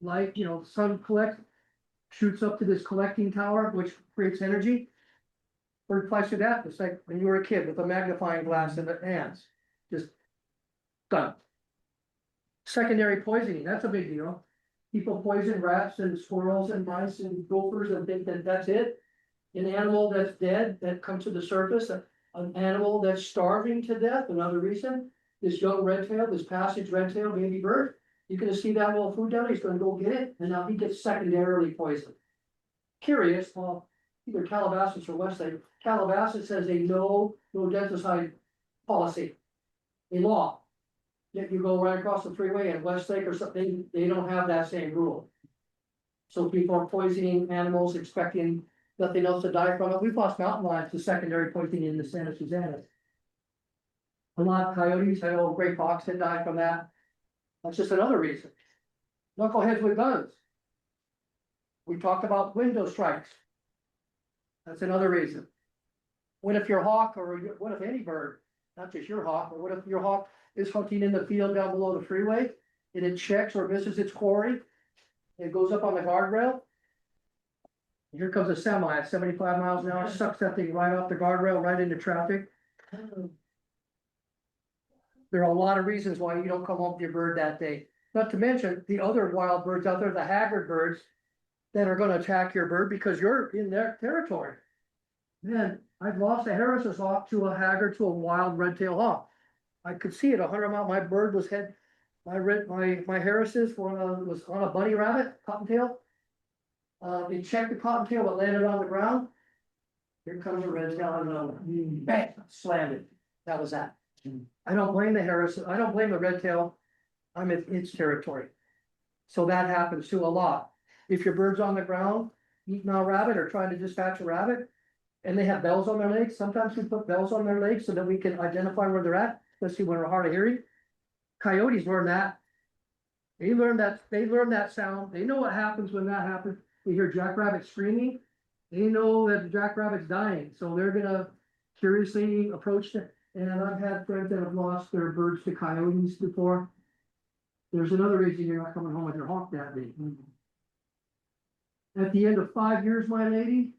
light, you know, sun shoots up to this collecting tower, which creates energy. Bird flies through that, it's like when you were a kid with a magnifying glass in the hands, just done. Secondary poisoning, that's a big deal. People poison rats and squirrels and mice and gophers and think that that's it. An animal that's dead that comes to the surface, an animal that's starving to death, another reason. This young red tail, this passage red tail baby bird, you can see that little food down, he's gonna go get it, and now he gets secondarily poisoned. Curious, well, either Calabasas or Westlake, Calabasas says a no denticide policy, a law. Yet you go right across the freeway and Westlake or something, they don't have that same rule. So people are poisoning animals, expecting nothing else to die from it. We've lost mountain lions to secondary poisoning in the Santa Susana. A lot of coyotes, I know gray fox that died from that. That's just another reason. Knuckleheads with guns. We talked about window strikes. That's another reason. What if your hawk, or what if any bird, not just your hawk, but what if your hawk is hunting in the field down below the freeway and it checks or misses its quarry? It goes up on the guardrail. Here comes a semi at 75 miles an hour, sucks that thing right off the guardrail, right into traffic. There are a lot of reasons why you don't come home with your bird that day. Not to mention the other wild birds out there, the haggard birds that are gonna attack your bird because you're in their territory. Man, I've lost a Harris's hawk to a haggard to a wild red-tailed hawk. I could see it 100 miles. My bird was my Harris's was on a bunny rabbit, cottontail. They checked the cottontail, but landed on the ground. Here comes a red-tailed and bang, slammed it. That was that. I don't blame the Harris. I don't blame the red-tail. I'm in its territory. So that happens too a lot. If your bird's on the ground, eating a rabbit or trying to dispatch a rabbit, and they have bells on their legs, sometimes we put bells on their legs so that we can identify where they're at, especially when we're hard of hearing. Coyotes learn that. They learn that sound. They know what happens when that happens. They hear jackrabbits screaming. They know that the jackrabbit's dying, so they're gonna curiously approach it. And I've had friends that have lost their birds to coyotes before. There's another reason you're not coming home with your hawk that day. At the end of 5 years, my lady.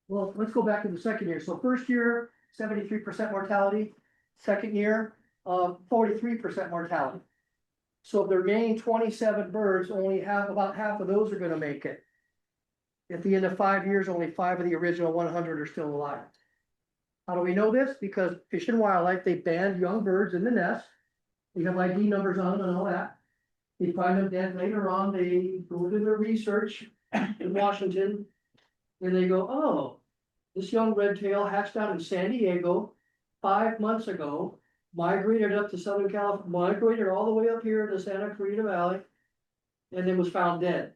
Well, let's go back to the second year. So first year, 73% mortality. Second year, 43% mortality. So of the remaining 27 birds, only about half of those are gonna make it. At the end of 5 years, only 5 of the original 100 are still alive. How do we know this? Because Fish and Wildlife, they banned young birds in the nest. They have ID numbers on them and all that. They find them dead later on, they go to their research in Washington. And they go, oh, this young red tail hatched out in San Diego 5 months ago. Migrated up to Southern California, migrated all the way up here to Santa Clarita Valley. And then was found dead.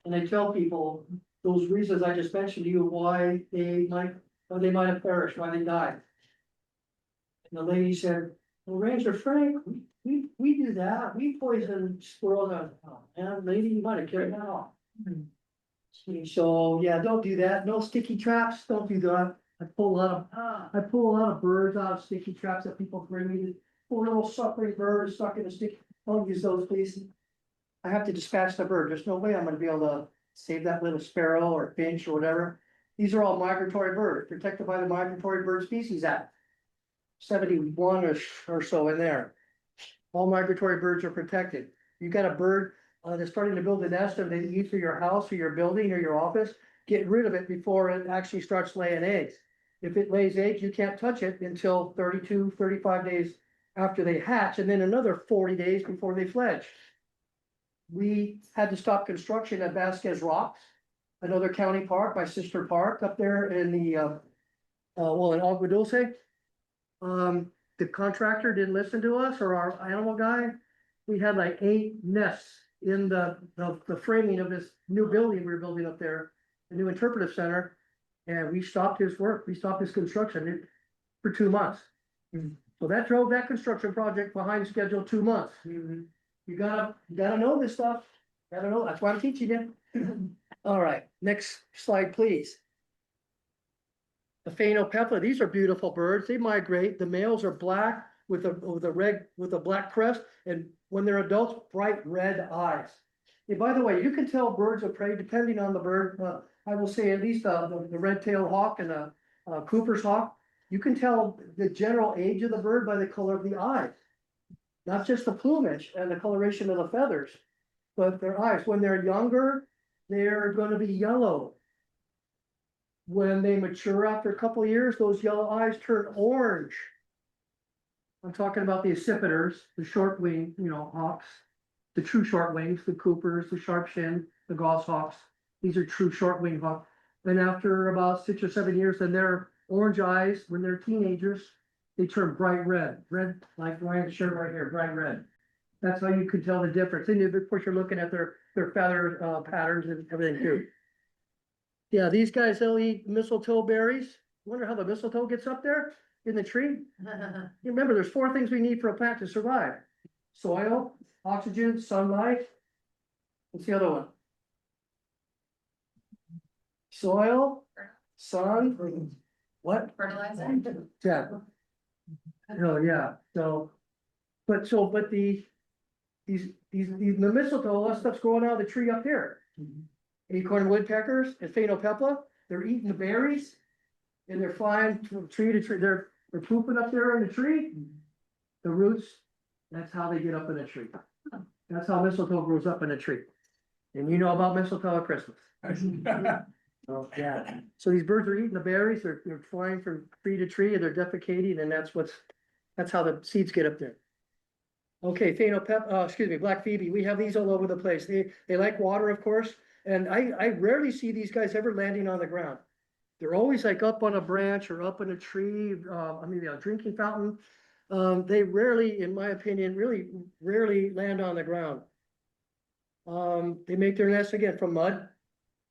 And they tell people those reasons I just mentioned to you, why they might have perished, why they died. And the lady said, well, Ranger Frank, we do that, we poison squirrels. Oh, man, lady, you might have carried that off. So, yeah, don't do that, no sticky traps, don't do that. I pull a lot of birds out of sticky traps that people bring me. Poor little suffering bird is stuck in a stick. Don't use those, please. I have to dispatch the bird. There's no way I'm gonna be able to save that little sparrow or finch or whatever. These are all migratory birds, protected by the Migratory Bird Species Act. 71 or so in there. All migratory birds are protected. You got a bird that's starting to build a nest and they eat for your house or your building or your office, get rid of it before it actually starts laying eggs. If it lays eggs, you can't touch it until 32, 35 days after they hatch, and then another 40 days before they fledge. We had to stop construction at Vasquez Rocks, another county park, my sister park up there in the, in Agua Dulce. The contractor didn't listen to us or our animal guy. We had like 8 nests in the framing of this new building we were building up there, the new interpretive center. And we stopped his work, we stopped his construction for 2 months. So that drove that construction project behind schedule 2 months. You gotta know this stuff, gotta know, that's why I'm teaching you. All right, next slide, please. The phainopepla, these are beautiful birds, they migrate, the males are black with a black crest, and when they're adults, bright red eyes. And by the way, you can tell birds of prey depending on the bird. I will say at least the red-tailed hawk and the Cooper's hawk, you can tell the general age of the bird by the color of the eyes. Not just the plumage and the coloration of the feathers, but their eyes. When they're younger, they're going to be yellow. When they mature after a couple of years, those yellow eyes turn orange. I'm talking about the accipiters, the short wing, hawks, the true short wings, the Coopers, the sharp shin, the goshawks. These are true short wing hawks. Then after about 6 or 7 years, then their orange eyes, when they're teenagers, they turn bright red, like Ryan's shirt right here, bright red. That's how you can tell the difference. And of course, you're looking at their feather patterns and everything too. Yeah, these guys, they'll eat mistletoe berries. Wonder how the mistletoe gets up there in the tree. You remember, there's 4 things we need for a plant to survive: soil, oxygen, sunlight. What's the other one? Soil, sun, what? Fertilizer. Yeah. Oh, yeah, but the mistletoe, all that stuff's growing out of the tree up here. Acorn woodpeckers and phainopepla, they're eating the berries and they're flying from tree to tree. They're pooping up there in the tree. The roots, that's how they get up in a tree. That's how mistletoe grows up in a tree. And you know about mistletoe at Christmas. Oh, yeah. So these birds are eating the berries, they're flying from tree to tree, and they're defecating, and that's how the seeds get up there. Okay, Black Phoebe, we have these all over the place. They like water, of course, and I rarely see these guys ever landing on the ground. They're always like up on a branch or up in a tree, a drinking fountain. They rarely, in my opinion, really rarely land on the ground. They make their nest again from mud.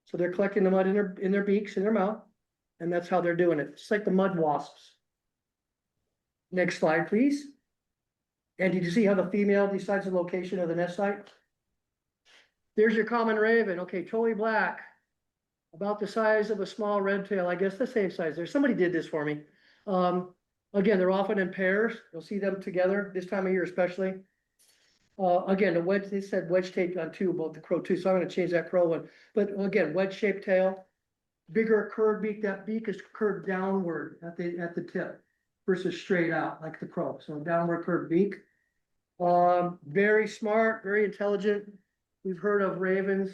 So they're collecting the mud in their beaks, in their mouth, and that's how they're doing it. It's like the mud wasps. Next slide, please. And did you see how the female decides the location of the nest site? There's your common raven, okay, totally black. About the size of a small red tail, I guess the same size there. Somebody did this for me. Again, they're often in pairs. You'll see them together this time of year especially. Again, the wedge, they said wedge tape on two, both the crow too, so I'm gonna change that crow one. But again, wedge shaped tail, bigger curved beak. That beak is curved downward at the tip versus straight out like the crow. So downward curved beak. Very smart, very intelligent. We've heard of ravens,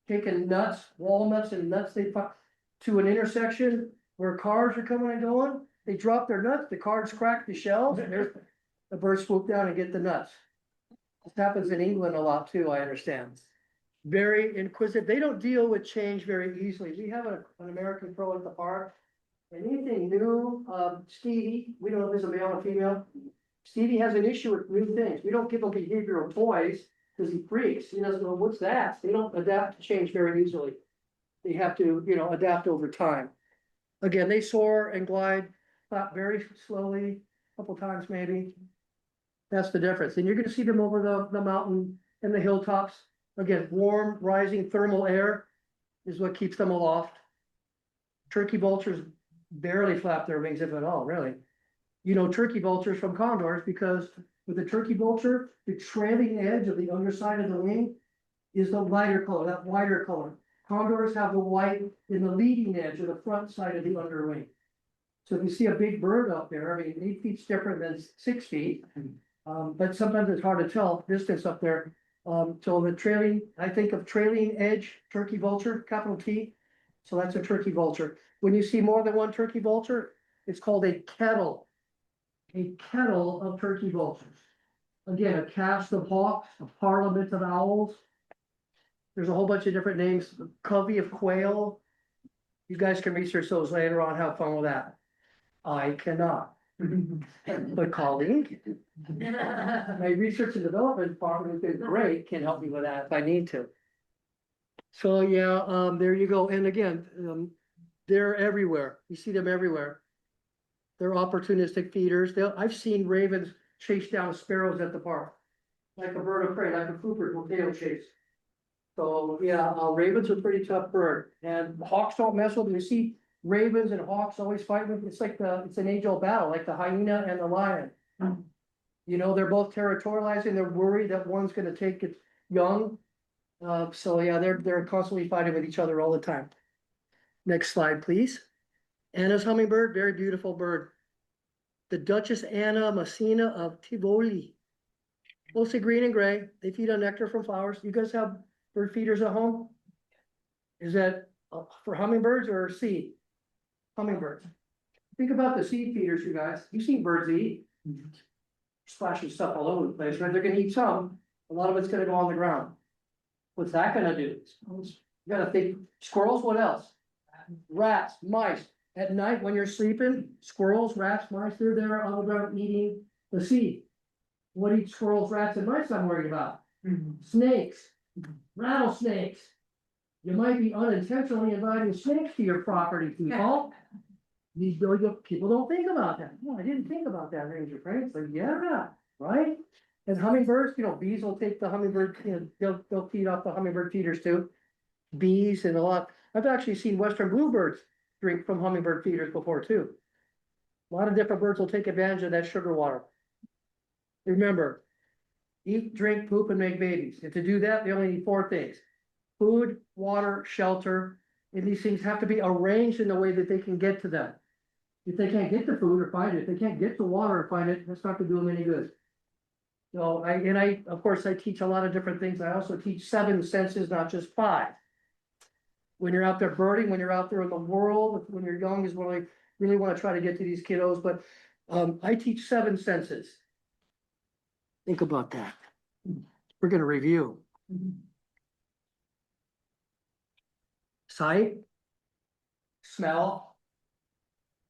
taking nuts, walnuts and nuts they put to an intersection where cars are coming and going. They drop their nuts, the cars crack the shells, and there's the birds swoop down and get the nuts. This happens in England a lot too, I understand. Very inquisitive. They don't deal with change very easily. We have an American crow at the park. And anything new, Stevie, we don't know if it's a male or female. Stevie has an issue with new things. We don't give him behavioral toys because he freaks. He doesn't know what's that. They don't adapt to change very easily. They have to, adapt over time. Again, they soar and glide, flap very slowly, a couple times maybe. That's the difference. And you're gonna see them over the mountain and the hilltops. Again, warm, rising thermal air is what keeps them aloft. Turkey vultures barely flap their wings, if at all, really. You know turkey vultures from condors because with the turkey vulture, the trailing edge of the underside of the wing is the lighter color, that wider color. Condors have the white in the leading edge of the front side of the underwing. So if you see a big bird up there, I mean, 8 feet's different than 6 feet. But sometimes it's hard to tell distance up there. So the trailing, I think of trailing edge turkey vulture, capital T. So that's a turkey vulture. When you see more than one turkey vulture, it's called a kettle. A kettle of turkey vultures. Again, a caste of hawks, a parliament of owls. There's a whole bunch of different names, covey of quail. You guys can research those later on, have fun with that. I cannot. But Colleen, my research and development department has been great, can help me with that if I need to. So yeah, there you go. And again, they're everywhere. You see them everywhere. They're opportunistic feeders. I've seen ravens chase down sparrows at the park. Like a bird of prey, like a Cooper will tail chase. So yeah, ravens are pretty tough bird. And hawks don't mess with them. You see ravens and hawks always fight with, it's like it's an age-old battle, like the hyena and the lion. They're both territorializing, they're worried that one's gonna take its young. So yeah, they're constantly fighting with each other all the time. Next slide, please. Anna's hummingbird, very beautiful bird. The Duchess Anna Messina of Tivoli. Mostly green and gray. They feed on nectar from flowers. You guys have bird feeders at home? Is that for hummingbirds or seed? Hummingbirds. Think about the seed feeders, you guys. You've seen birds eat. Splashing stuff all over the place, right? They're gonna eat some. A lot of it's gonna go on the ground. What's that gonna do? You gotta think, squirrels, what else? Rats, mice. At night when you're sleeping, squirrels, rats, mice, they're there on the ground eating the seed. What eat squirrels, rats, and mice I'm worried about? Snakes, rattlesnakes. You might be unintentionally inviting snakes to your property, people. People don't think about that. No, I didn't think about that, Ranger Frank. But yeah, right? And hummingbirds, bees will take the hummingbird, they'll feed off the hummingbird feeders too. Bees and a lot. I've actually seen western bluebirds drink from hummingbird feeders before too. A lot of different birds will take advantage of that sugar water. Remember, eat, drink, poop, and make babies. And to do that, they only need 4 things. Food, water, shelter, and these things have to be arranged in a way that they can get to them. If they can't get the food or find it, if they can't get the water or find it, that's not gonna do them any good. So of course, I teach a lot of different things. I also teach 7 senses, not just 5. When you're out there birding, when you're out there in the world, when you're young is when I really want to try to get to these kiddos, but I teach 7 senses. Think about that. We're gonna review. Sight, smell,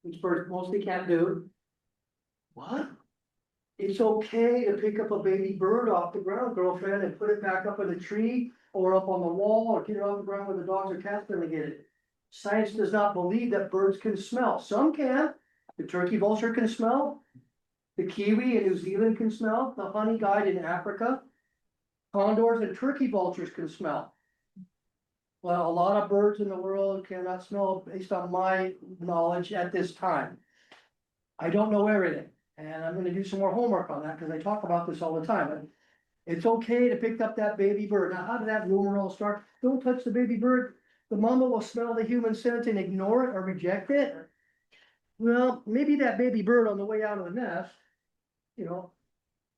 which birds mostly can't do. What? It's okay to pick up a baby bird off the ground, girlfriend, and put it back up in a tree or up on the wall or get it off the ground where the dogs or cats gonna get it. Science does not believe that birds can smell. Some can. The turkey vulture can smell. The kiwi in New Zealand can smell, the honey guide in Africa. Condors and turkey vultures can smell. Well, a lot of birds in the world cannot smell based on my knowledge at this time. I don't know everything, and I'm gonna do some more homework on that, because I talk about this all the time, but it's okay to pick up that baby bird. Now, how did that rumor all start? Don't touch the baby bird. The mama will smell the human scent and ignore it or reject it. Well, maybe that baby bird on the way out of the nest, you know,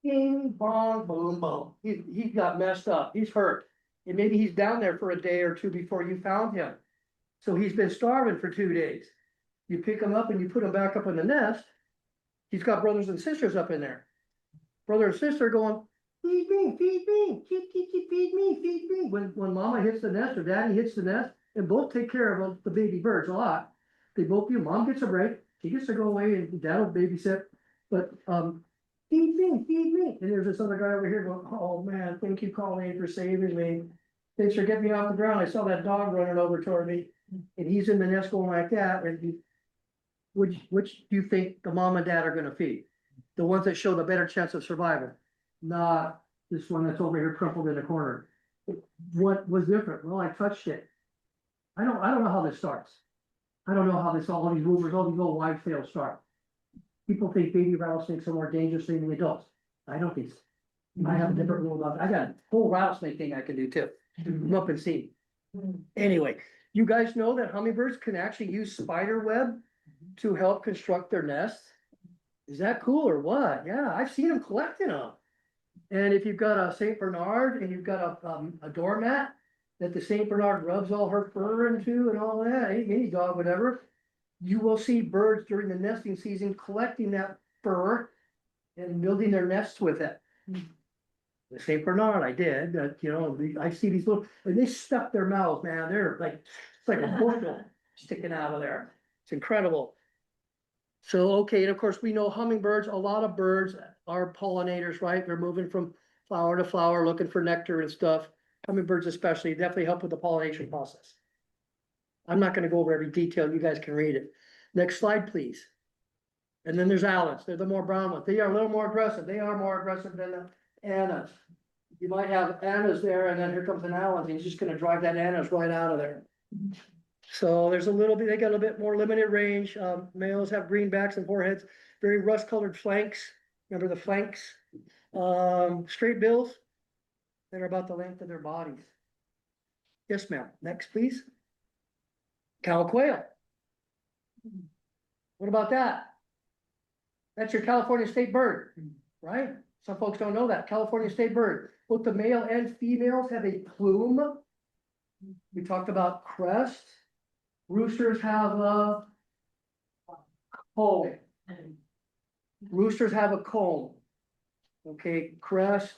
bing, bong, boom, boom. He got messed up. He's hurt. And maybe he's down there for a day or two before you found him. So he's been starving for 2 days. You pick him up and you put him back up in the nest. He's got brothers and sisters up in there. Brother and sister going, feed me, feed me, feed me, feed me. When mama hits the nest or daddy hits the nest, and both take care of the baby birds a lot. They both do. Mom gets a break. She gets to go away and dad will babysit. But feed me, feed me. And there's this other guy over here going, oh man, thank you, Colleen, for saving me. Thanks for getting me off the ground. I saw that dog running over toward me. And he's in the nest going like that. And which do you think the mom and dad are gonna feed? The ones that show the better chance of survival, not this one that's over here crumpled in a corner. What was different? Well, I touched it. I don't know how this starts. I don't know how all these rumors, all these little wives' tales start. People think baby rattlesnakes are more dangerous than the adults. I don't think so. I have a different rule about it. I got a whole rattlesnake thing I can do too. Look and see. Anyway, you guys know that hummingbirds can actually use spider web to help construct their nests. Is that cool or what? Yeah, I've seen them collecting them. And if you've got a Saint Bernard and you've got a doormat that the Saint Bernard rubs all her fur into and all that, any dog, whatever, you will see birds during the nesting season collecting that fur and building their nests with it. The Saint Bernard, I did, but you know, I see these little, and they stuff their mouths, man, they're like, it's like a bushel sticking out of there. It's incredible. So, okay, and of course, we know hummingbirds, a lot of birds are pollinators, right? They're moving from flower to flower, looking for nectar and stuff. Hummingbirds especially definitely help with the pollination process. I'm not gonna go over every detail, you guys can read it. Next slide, please. And then there's Alans, they're the more brown ones. They are a little more aggressive. They are more aggressive than the Annas. You might have Annas there and then here comes an Alan, and he's just gonna drive that Annas right out of there. So there's a little bit, they got a little bit more limited range. Males have green backs and foreheads, very rust colored flanks. Remember the flanks? Straight bills that are about the length of their bodies. Yes, ma'am. Next, please. Cow quail. What about that? That's your California state bird, right? Some folks don't know that. California state bird. Both the male and females have a plume. We talked about crest. Roosters have a comb. Roosters have a comb. Okay, crest,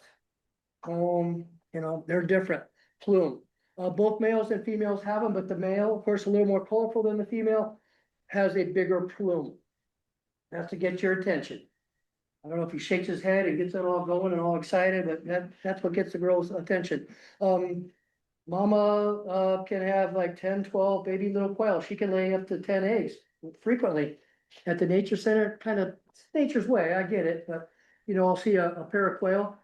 comb, you know, they're different. Plume. Both males and females have them, but the male, of course, a little more colorful than the female, has a bigger plume. That's to get your attention. I don't know if he shakes his head and gets it all going and all excited, but that's what gets the girl's attention. Mama can have like 10, 12 baby little quails. She can lay up to 10 eggs frequently. At the nature center, kind of nature's way, I get it, but you know, I'll see a pair of quail.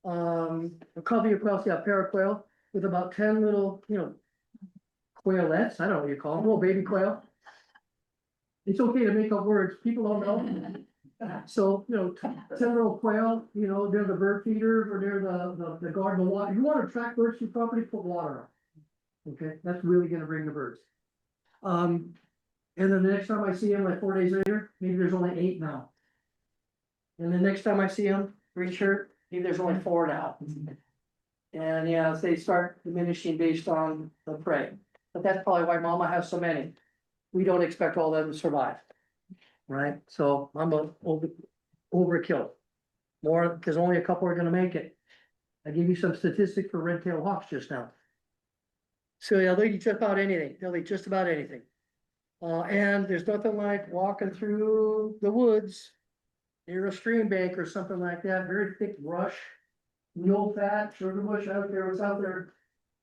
A covey of quail, see a pair of quail with about 10 little, you know, quailets. I don't know what you call them, little baby quail. It's okay to make up words. People don't know. So, you know, 10 little quail, you know, they're the bird feeders or they're the garden of water. If you want to attract birds to your property, put water on. Okay, that's really gonna bring the birds. And then the next time I see them, like 4 days later, maybe there's only 8 now. And the next time I see them, green shirt, maybe there's only 4 now. And yeah, they start diminishing based on the prey. But that's probably why mama has so many. We don't expect all of them to survive. Right, so I'm a overkill. More, because only a couple are gonna make it. I gave you some statistics for red-tailed hawks just now. So yeah, they'll eat just about anything. They'll eat just about anything. And there's nothing like walking through the woods near a stream bank or something like that, very thick brush. No fat, sugar bush out there, what's out there.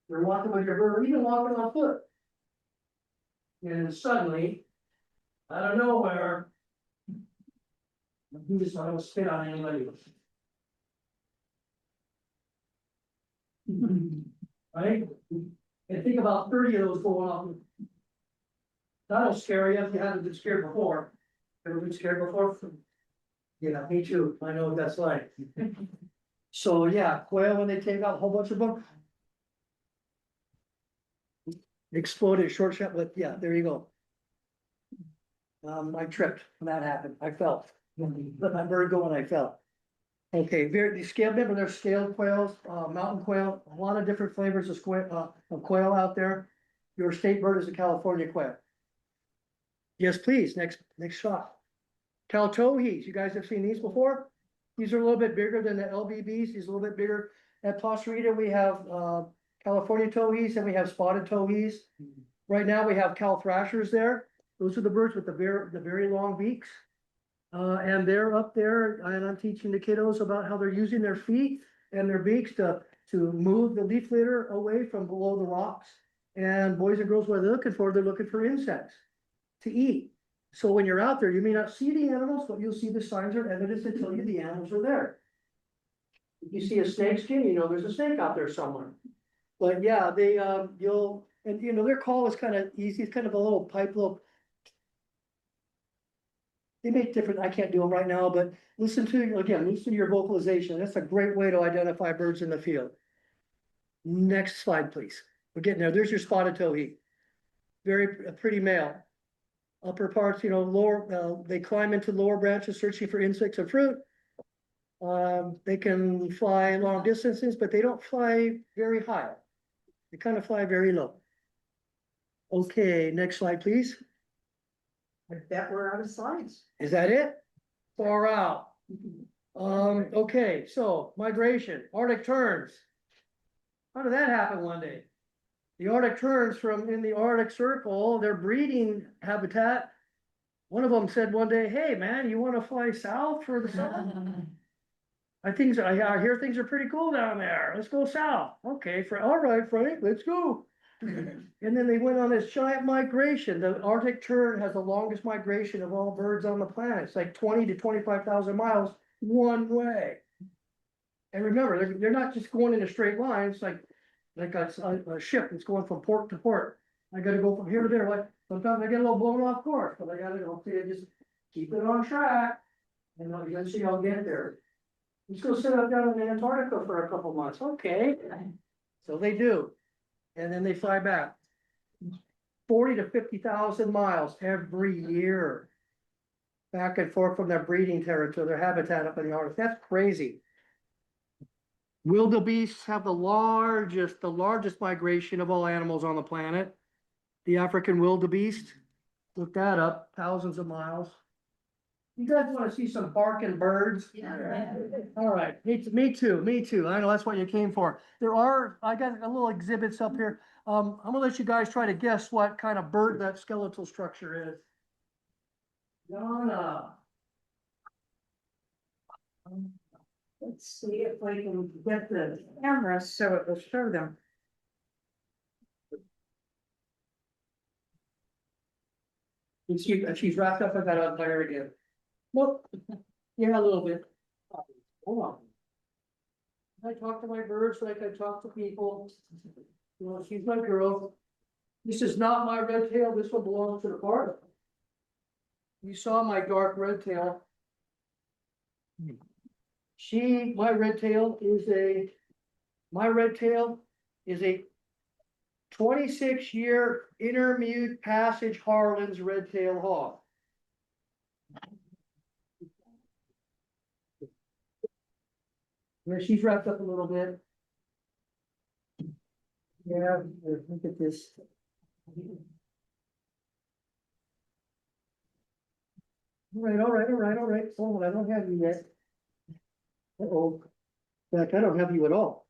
You're walking with your bird, even walking on foot. And suddenly, out of nowhere, Do this, I don't spit on anybody. Right? And think about 30 of those going off. That'll scare you if you haven't been scared before. Ever been scared before? Yeah, me too. I know what that's like. So yeah, quail, when they take out a whole bunch of them. Exploded short shot, but yeah, there you go. I tripped when that happened. I fell. Let my bird go and I fell. Okay, the scale, remember there's scaled quails, mountain quail, a lot of different flavors of quail out there. Your state bird is a California quail. Yes, please, next shot. Taltohis, you guys have seen these before? These are a little bit bigger than the LBBs, these are a little bit bigger. At Placerita, we have, California towhees and we have spotted towhees. Right now, we have Cal thrashers there. Those are the birds with the very long beaks. And they're up there, and I'm teaching the kiddos about how they're using their feet and their beaks to move the leaf litter away from below the rocks. And boys and girls, what are they looking for? They're looking for insects to eat. So when you're out there, you may not see the animals, but you'll see the signs or evidence that tell you the animals are there. If you see a snake skin, you know there's a snake out there somewhere. But yeah, they, and you know, their call is kind of easy. It's kind of a little pipe, they make different, I can't do them right now, but listen to your vocalization. That's a great way to identify birds in the field. Next slide, please. We're getting there. There's your spotted towhee. Very pretty male. Upper parts, you know, lower, they climb into lower branches searching for insects or fruit. They can fly long distances, but they don't fly very high. They kind of fly very low. Okay, next slide, please. I bet we're out of slides. Is that it? Far out. Okay, so migration, Arctic terns. How did that happen one day? The Arctic terns from in the Arctic Circle, their breeding habitat. One of them said one day, "Hey man, you want to fly south for the summer? I hear things are pretty cool down there. Let's go south." Okay, all right, Frank, let's go. And then they went on this giant migration. The Arctic tern has the longest migration of all birds on the planet. It's like 20 to 25,000 miles one way. And remember, they're not just going in a straight line. It's like a ship that's going from port to port. I gotta go from here to there. Like sometimes I get a little blown off course, but I gotta just keep it on track. And eventually I'll get there. Let's go sit up down in Antarctica for a couple months. Okay. So they do. And then they fly back 40 to 50,000 miles every year back and forth from their breeding territory, their habitat up in the Arctic. That's crazy. Wildebeests have the largest migration of all animals on the planet. The African wildebeest, look that up, thousands of miles. You guys want to see some barking birds? Yeah. All right, me too. I know that's what you came for. I got a little exhibits up here. I'm gonna let you guys try to guess what kind of bird that skeletal structure is. Donna. Let's see if I can get the Camera, so it will show them. She's wrapped up in that on fire again. Nope. Yeah, a little bit. Hold on. I talk to my birds like I talk to people. You know, she's my girl. This is not my red tail. This one belongs to the park. You saw my dark red tail. My red tail is a 26-year intermute passage Harlan's red-tailed hawk. Where she's wrapped up a little bit. Yeah, look at this. All right. Oh, I don't have you yet. Uh-oh. In fact, I don't have you at all.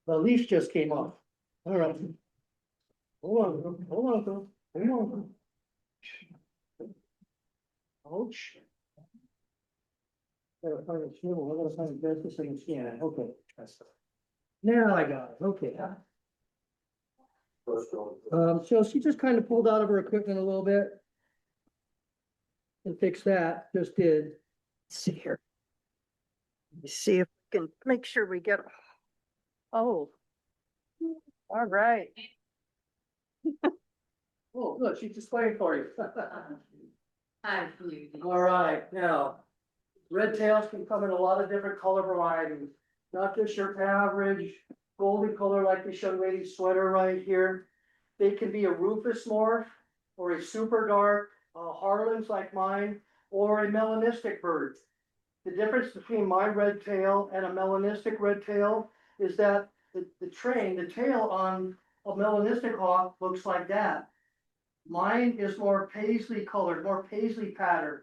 The leash just came off. All right. Hold on. Ouch. Gotta find a swivel. I gotta find a best this I can scan it. Okay. Now I got it. Okay. So she just kind of pulled out of her equipment a little bit. and fix that, just did. Let's see here. Let me see if we can make sure we get. Oh. All right. Oh, look, she's displaying for you. Hi. All right, now, red tails can come in a lot of different color varieties, not just your average golden color like this young lady's sweater right here. They can be a rufous morph or a super dark, Harlan's like mine, or a melanistic bird. The difference between my red tail and a melanistic red tail is that the tail on a melanistic hawk looks like that. Mine is more paisley colored, more paisley patterned.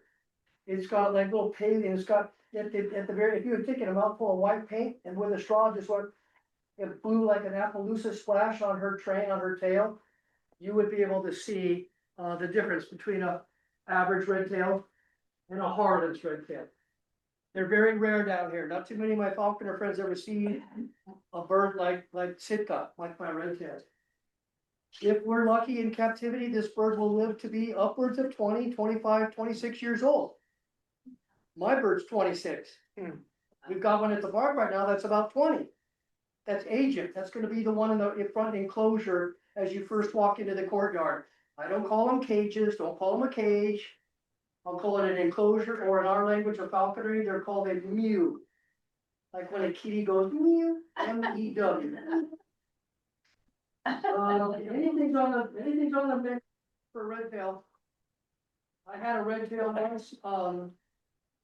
It's got like little paisley, and it's got at the very, if you were taking a mouthful of white paint and with a straw just went, it blew like an Appaloosa splash on her on her tail, you would be able to see the difference between a average red tail and a Harlan's red tail. They're very rare down here. Not too many of my falconer friends ever see a bird like Sitka, like my red tail. If we're lucky in captivity, this bird will live to be upwards of 20, 25, 26 years old. My bird's 26. We've got one at the park right now that's about 20. That's agent. That's going to be the one in the front enclosure as you first walk into the courtyard. I don't call them cages. Don't call them a cage. I'll call it an enclosure, or in our language of falconry, they're called a mew. Like when a kitty goes mew, M-E-W. Anything's on the mix for red tail. I had a red tail once,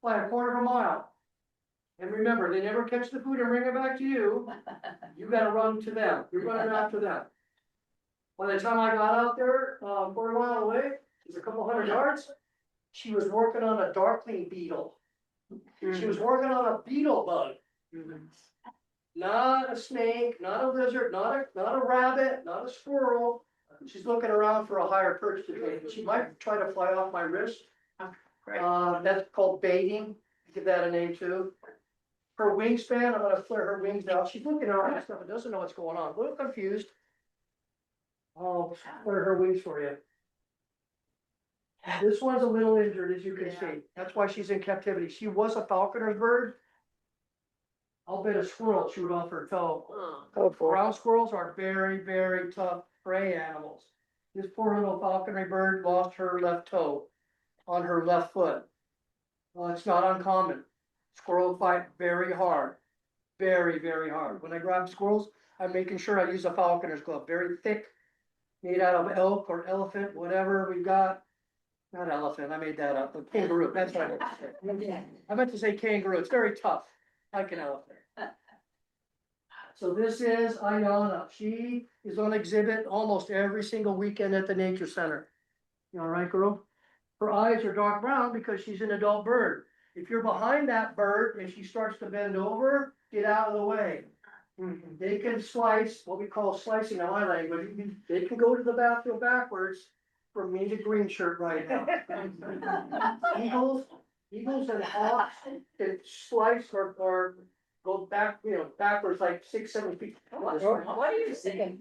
by a quarter of a mile. And remember, they never catch the food and bring it back to you. You gotta run to them. You're running after them. By the time I got out there, quarter mile away, just a couple 100 yards, she was working on a darkling beetle. She was working on a beetle bug. Not a snake, not a lizard, not a rabbit, not a squirrel. She's looking around for a higher perch to take. She might try to fly off my wrist. That's called baiting. Give that a name too. Her wingspan, I'm gonna flare her wings out. She's looking around and stuff and doesn't know what's going on. A little confused. I'll flare her wings for you. This one's a little injured, as you can see. That's why she's in captivity. She was a falconer's bird. I'll bet a squirrel chewed off her toe. Oh, boy. Ground squirrels are very, very tough prey animals. This poor little falconry bird lost her left toe on her left foot. Well, it's not uncommon. Squirrels fight very hard, very, very hard. When I grab squirrels, I'm making sure I use a falconer's glove, very thick, made out of elk or elephant, whatever we got. Not elephant, I made that up, but kangaroo, that's what I meant to say. I meant to say kangaroo, it's very tough, like an elephant. So this is Ayana. She is on exhibit almost every single weekend at the nature center. You all right, girl? Her eyes are dark brown because she's an adult bird. If you're behind that bird and she starts to bend over, get out of the way. They can slice, what we call slicing in my language. They can go to the bathroom backwards from me to green shirt right now. Eagles and hawks can slice or go back, backwards like 6-7 feet. What are you saying?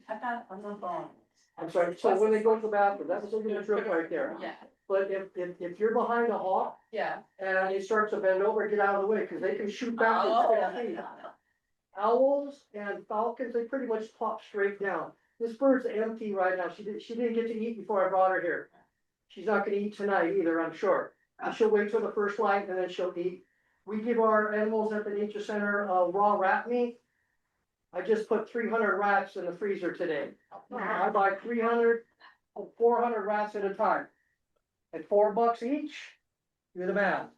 I'm sorry, so when they go to the bathroom, that was a little trick right there. Yeah. But if you're behind a hawk Yeah. and he starts to bend over, get out of the way, because they can shoot backwards 6 feet. Owls and falcons, they pretty much plop straight down. This bird's empty right now. She didn't get to eat before I brought her here. She's not gonna eat tonight either, I'm sure. She'll wait till the first light and then she'll eat. We give our animals at the nature center raw rat meat. I just put 300 rats in the freezer today. I buy 300, 400 rats at a time. At $4 each, do the math.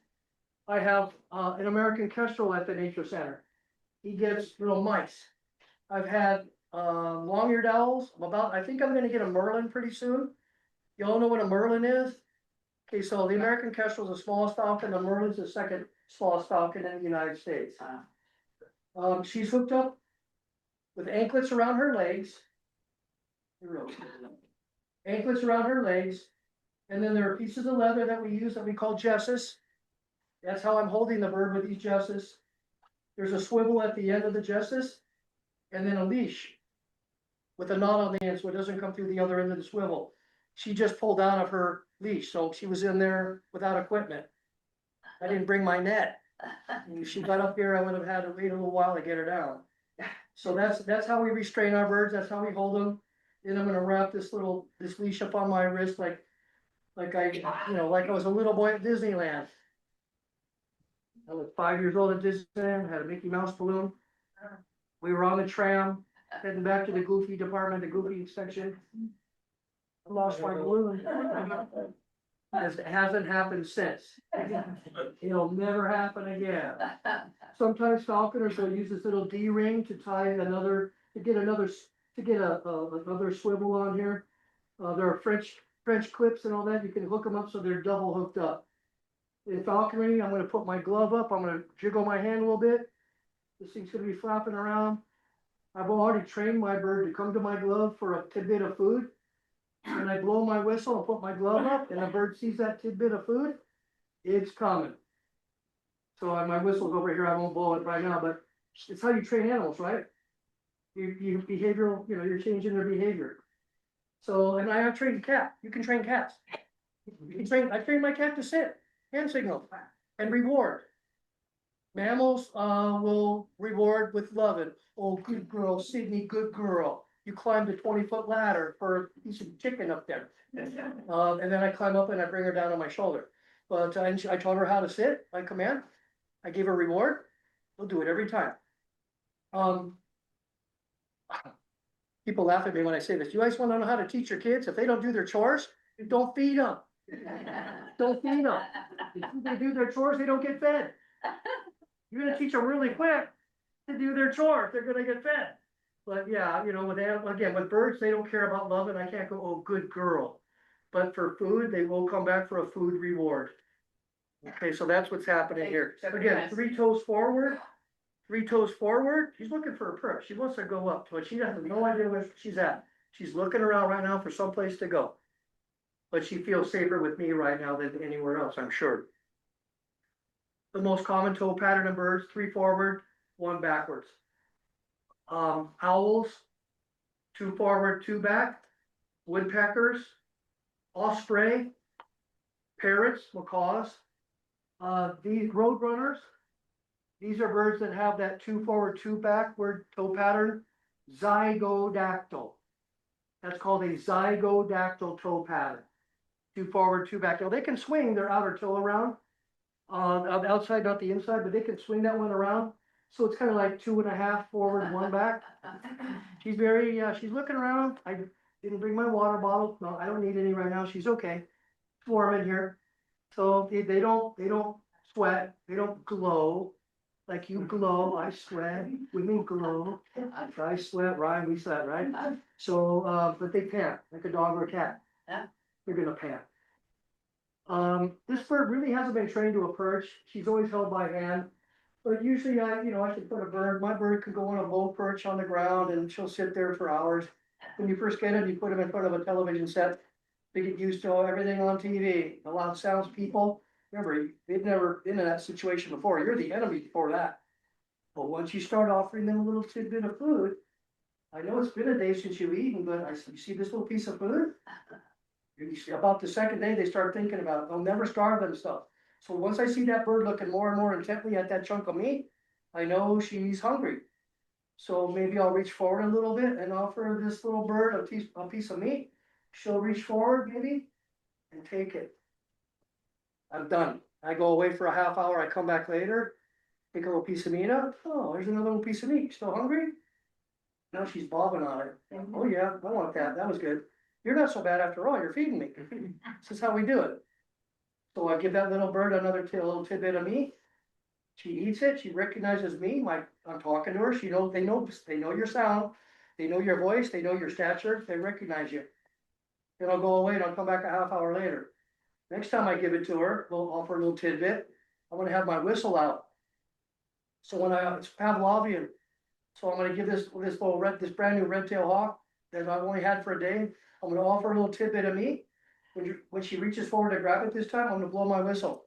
I have an American kestrel at the nature center. He gets little mice. I've had long-eared owls. I think I'm gonna get a merlin pretty soon. Y'all know what a merlin is? Okay, so the American kestrel is the smallest falcon. The merlin's the second smallest falcon in the United States. She's hooked up with anklets around her legs. Anklets around her legs. And then there are pieces of leather that we use that we call jesses. That's how I'm holding the bird with these jesses. There's a swivel at the end of the jesses, and then a leash with a knot on the end so it doesn't come through the other end of the swivel. she just pulled out of her leash, so she was in there without equipment. I didn't bring my net. And if she got up here, I would have had to wait a little while to get her down. So that's how we restrain our birds, that's how we hold them. Then I'm gonna wrap this leash up on my wrist like I was a little boy at Disneyland. I was 5 years old at Disneyland, had a Mickey Mouse balloon. We were on the tram, heading back to the Goofy department, the Goofy section. I lost my balloon. It hasn't happened since. It'll never happen again. Sometimes falconers will use this little D ring to tie another, to get another swivel on here. There are French clips and all that. You can hook them up so they're double hooked up. In falconry, I'm gonna put my glove up. I'm gonna jiggle my hand a little bit. This thing's gonna be flapping around. I've already trained my bird to come to my glove for a tidbit of food. When I blow my whistle and put my glove up and the bird sees that tidbit of food, it's coming. So my whistle's over here, I won't blow it right now, but it's how you train animals, right? You behavioral, you're changing their behavior. So, and I have trained a cat, you can train cats. I trained my cat to sit, hand signal, and reward. Mammals, will reward with loving. Oh, good girl, Sydney, good girl. You climbed a 20-foot ladder for a piece of chicken up there. And then I climb up and I bring her down on my shoulder. But I taught her how to sit by command. I gave her a reward. We'll do it every time. People laugh at me when I say this. You guys want to know how to teach your kids? If they don't do their chores, don't feed them. Don't feed them. If they do their chores, they don't get fed. You're gonna teach them really quick to do their chores. They're gonna get fed. But yeah, with birds, they don't care about love, and I can't go, oh, good girl. But for food, they will come back for a food reward. Okay, so that's what's happening here. Again, 3 toes forward, 3 toes forward. She's looking for a perch. She wants to go up, but she has no idea where she's at. She's looking around right now for someplace to go. But she feels safer with me right now than anywhere else, I'm sure. The most common toe pattern in birds, 3 forward, 1 backwards. Owls, 2 forward, 2 back. Woodpeckers, osprey, parrots, macaws. These roadrunners, these are birds that have that 2 forward, 2 backward toe pattern, zygodactyl. That's called a zygodactyl toe pattern. 2 forward, 2 back. Now they can swing their outer toe around, on the outside, not the inside, but they can swing that one around. So it's kind of like 2.5 forward, 1 back. She's she's looking around. I didn't bring my water bottle. No, I don't need any right now. She's okay. It's warm in here. So they don't sweat. They don't glow like you glow. I sweat. Women glow. I sweat. Ryan, we sweat, right? So, but they pant like a dog or a cat. They're gonna pant. This bird really hasn't been trained to a perch. She's always held by hand. But usually I should put my bird could go on a low perch on the ground and she'll sit there for hours. When you first get them, you put them in front of a television set. They get used to everything on TV, the loud sounds, people. Remember, they've never been in that situation before. You're the enemy before that. But once you start offering them a little tidbit of food, I know it's been a day since you've eaten, but you see this little piece of food? About the second day, they start thinking about it. They'll never starve themselves. So once I see that bird looking more and more intently at that chunk of meat, I know she's hungry. So maybe I'll reach forward a little bit and offer this little bird a piece of meat. She'll reach forward maybe and take it. I'm done. I go away for a half hour. I come back later, take a little piece of meat out. Oh, there's another little piece of meat. Still hungry? Now she's bobbing on it. Oh yeah, I want that. That was good. You're not so bad after all. You're feeding me. This is how we do it. So I give that little bird another little tidbit of meat. She eats it. She recognizes me. I'm talking to her. They know your sound. They know your voice. They know your stature. They recognize you. Then I'll go away and I'll come back a half hour later. Next time I give it to her, we'll offer a little tidbit. I'm going to have my whistle out. So it's Pavlovian. So I'm going to give this brand new red-tailed hawk that I've only had for a day. I'm going to offer a little tidbit of meat. When she reaches forward to grab it this time, I'm going to blow my whistle.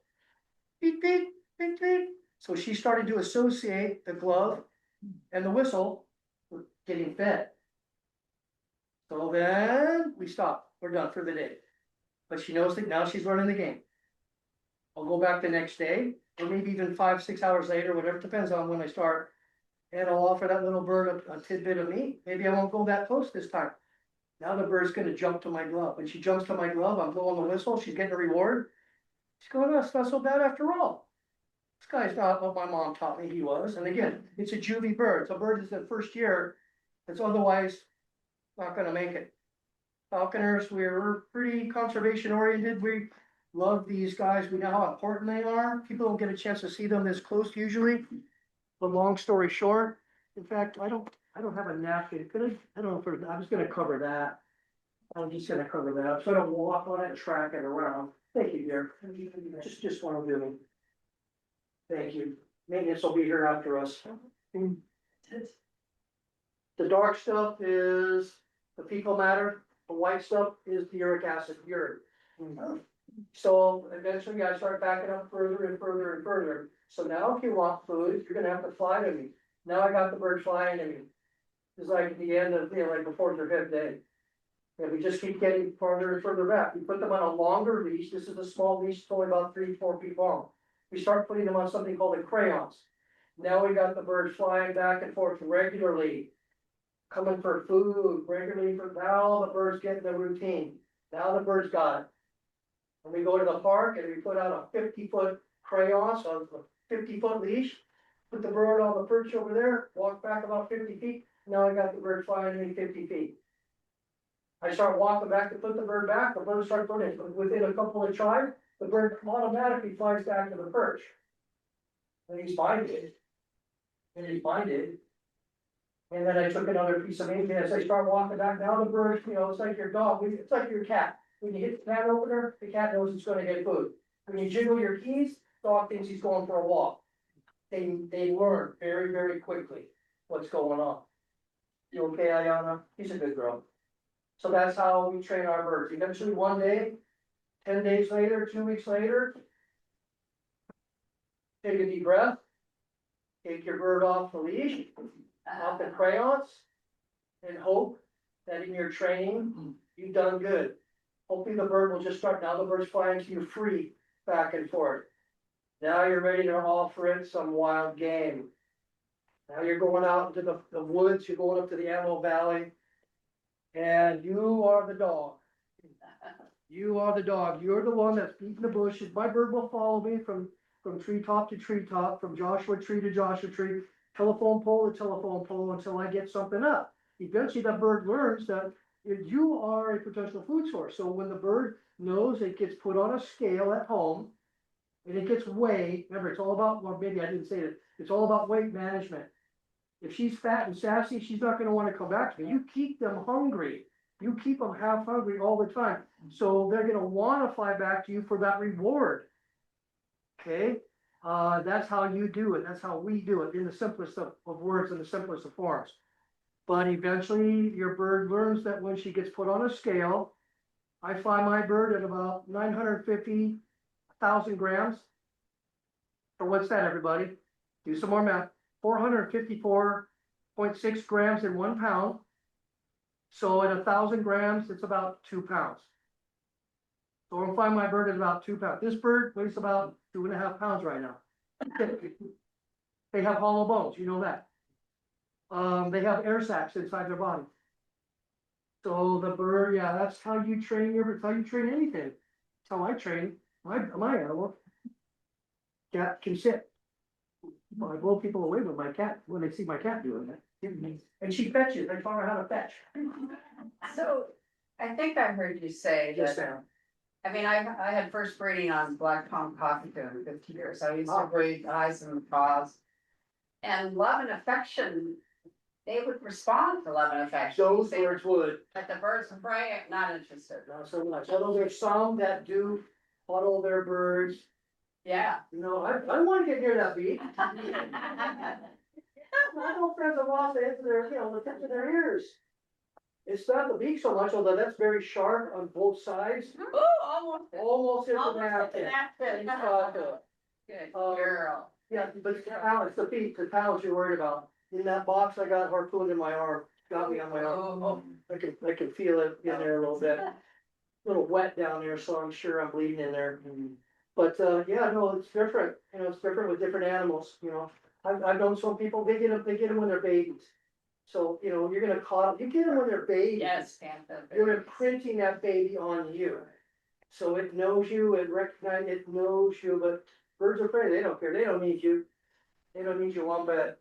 Beep, beep, beep, beep. So she's starting to associate the glove and the whistle with getting fed. So then we stop, we're done for the day. But she knows that now she's learning the game. I'll go back the next day, or maybe even 5, 6 hours later, whatever, depends on when I start. And I'll offer that little bird a tidbit of meat. Maybe I won't go that close this time. Now the bird's gonna jump to my glove. When she jumps to my glove, I'm blowing the whistle, she's getting a reward. She's going, oh, it's not so bad after all. This guy's not what my mom taught me he was. And again, it's a juvie bird. It's a bird that's in first year, that's otherwise not gonna make it. Falconers, we're pretty conservation oriented. We love these guys. We know how important they are. People don't get a chance to see them this close usually. But long story short, in fact, I don't have a napkin. Could I don't know if I'm just gonna cover that. I'm just gonna cover that. So I don't walk on it and track it around. Thank you, dear. Just wanna do me. Thank you. Maintenance will be here after us. The dark stuff is the fecal matter. The white stuff is the uric acid, urine. So eventually I start backing up further and further and further. So now if you want food, you're gonna have to fly to me. Now I got the bird flying to me. It's like the end of, like before their 5th day. And we just keep getting farther and further back. We put them on a longer leash. This is a small leash, it's only about 3-4 feet long. We start putting them on something called the crayons. Now we got the bird flying back and forth regularly. Coming for food, regularly for now the bird's getting the routine. Now the bird's got it. And we go to the park and we put out a 50-foot crayon, so a 50-foot leash. Put the bird on the perch over there, walk back about 50 feet. Now I got the bird flying to me 50 feet. I start walking back to put the bird back, the bird starts running. Within a couple of tries, the bird automatically flies back to the perch. And he's minded. And he's minded. And then I took another piece of ink, and as I start walking back, now the bird, it's like your dog, it's like your cat. When you hit the cat opener, the cat knows it's gonna get food. When you jiggle your keys, dog thinks he's going for a walk. They learn very, very quickly what's going on. You okay, Ayana? She's a good girl. So that's how we train our birds. Eventually one day, 10 days later, 2 weeks later, take a deep breath, take your bird off the leash, off the crayons, and hope that in your training, you've done good. Hopefully the bird will just start, now the bird's flying to you free, back and forth. Now you're ready to offer it some wild game. Now you're going out into the woods, you're going up to the Antelope Valley, and you are the dog. You are the dog. You're the one that's beating the bushes. My bird will follow me from treetop to treetop, from Joshua tree to Joshua tree, telephone pole to telephone pole until I get something up. Eventually that bird learns that you are a potential food source. So when the bird knows it gets put on a scale at home and it gets weighed, remember it's all about, well maybe I didn't say it, it's all about weight management. If she's fat and sassy, she's not gonna wanna come back to you. You keep them hungry. You keep them half hungry all the time. So they're gonna wanna fly back to you for that reward. Okay, that's how you do it. That's how we do it in the simplest of words and the simplest of forms. But eventually your bird learns that when she gets put on a scale, I fly my bird at about 950,000 grams. So what's that, everybody? Do some more math. 454.6 grams in 1 pound. So at 1,000 grams, it's about 2 pounds. So I'm flying my bird at about 2 pounds. This bird weighs about 2.5 pounds right now. They have hollow bones, you know that. They have air sacs inside their body. So the bird, yeah, that's how you train that's how you train anything. That's how I train my animal. Cat can sit. Well, I blow people away with my cat when they see my cat doing that. And she fetches. I taught her how to fetch. So I think I heard you say Yes, that, ma'am. I mean, I had first breeding on black tongue cockatoo in 50 years. I used to breed eyes and macaws. And love and affection, they would respond to love and affection. Those birds would. But the birds of prey, not interested. Not so much. Although there's some that do huddle their birds. Yeah. You know, I want to get near that beak. My old friends have lost the tip of their ears. It's not the beak so much, although that's very sharp on both sides. Ooh, almost. Almost hit the Almost napkin. hit the napkin. Good girl. Yeah, but it's the feet, the talons you're worried about. In that box, I got harpooned in my arm. got me on my arm. I can feel it in there a little bit. A little wet down there, so I'm sure I'm bleeding in there. But, yeah, no, it's different, you know, it's different with different animals, you know. I've known some people, they get them when they're babies. So, you know, you're gonna you get them when they're babies. Yes. You're imprinting that baby on you. So it knows you, it knows you, but birds of prey, they don't care, they don't need you. They don't need you one bit.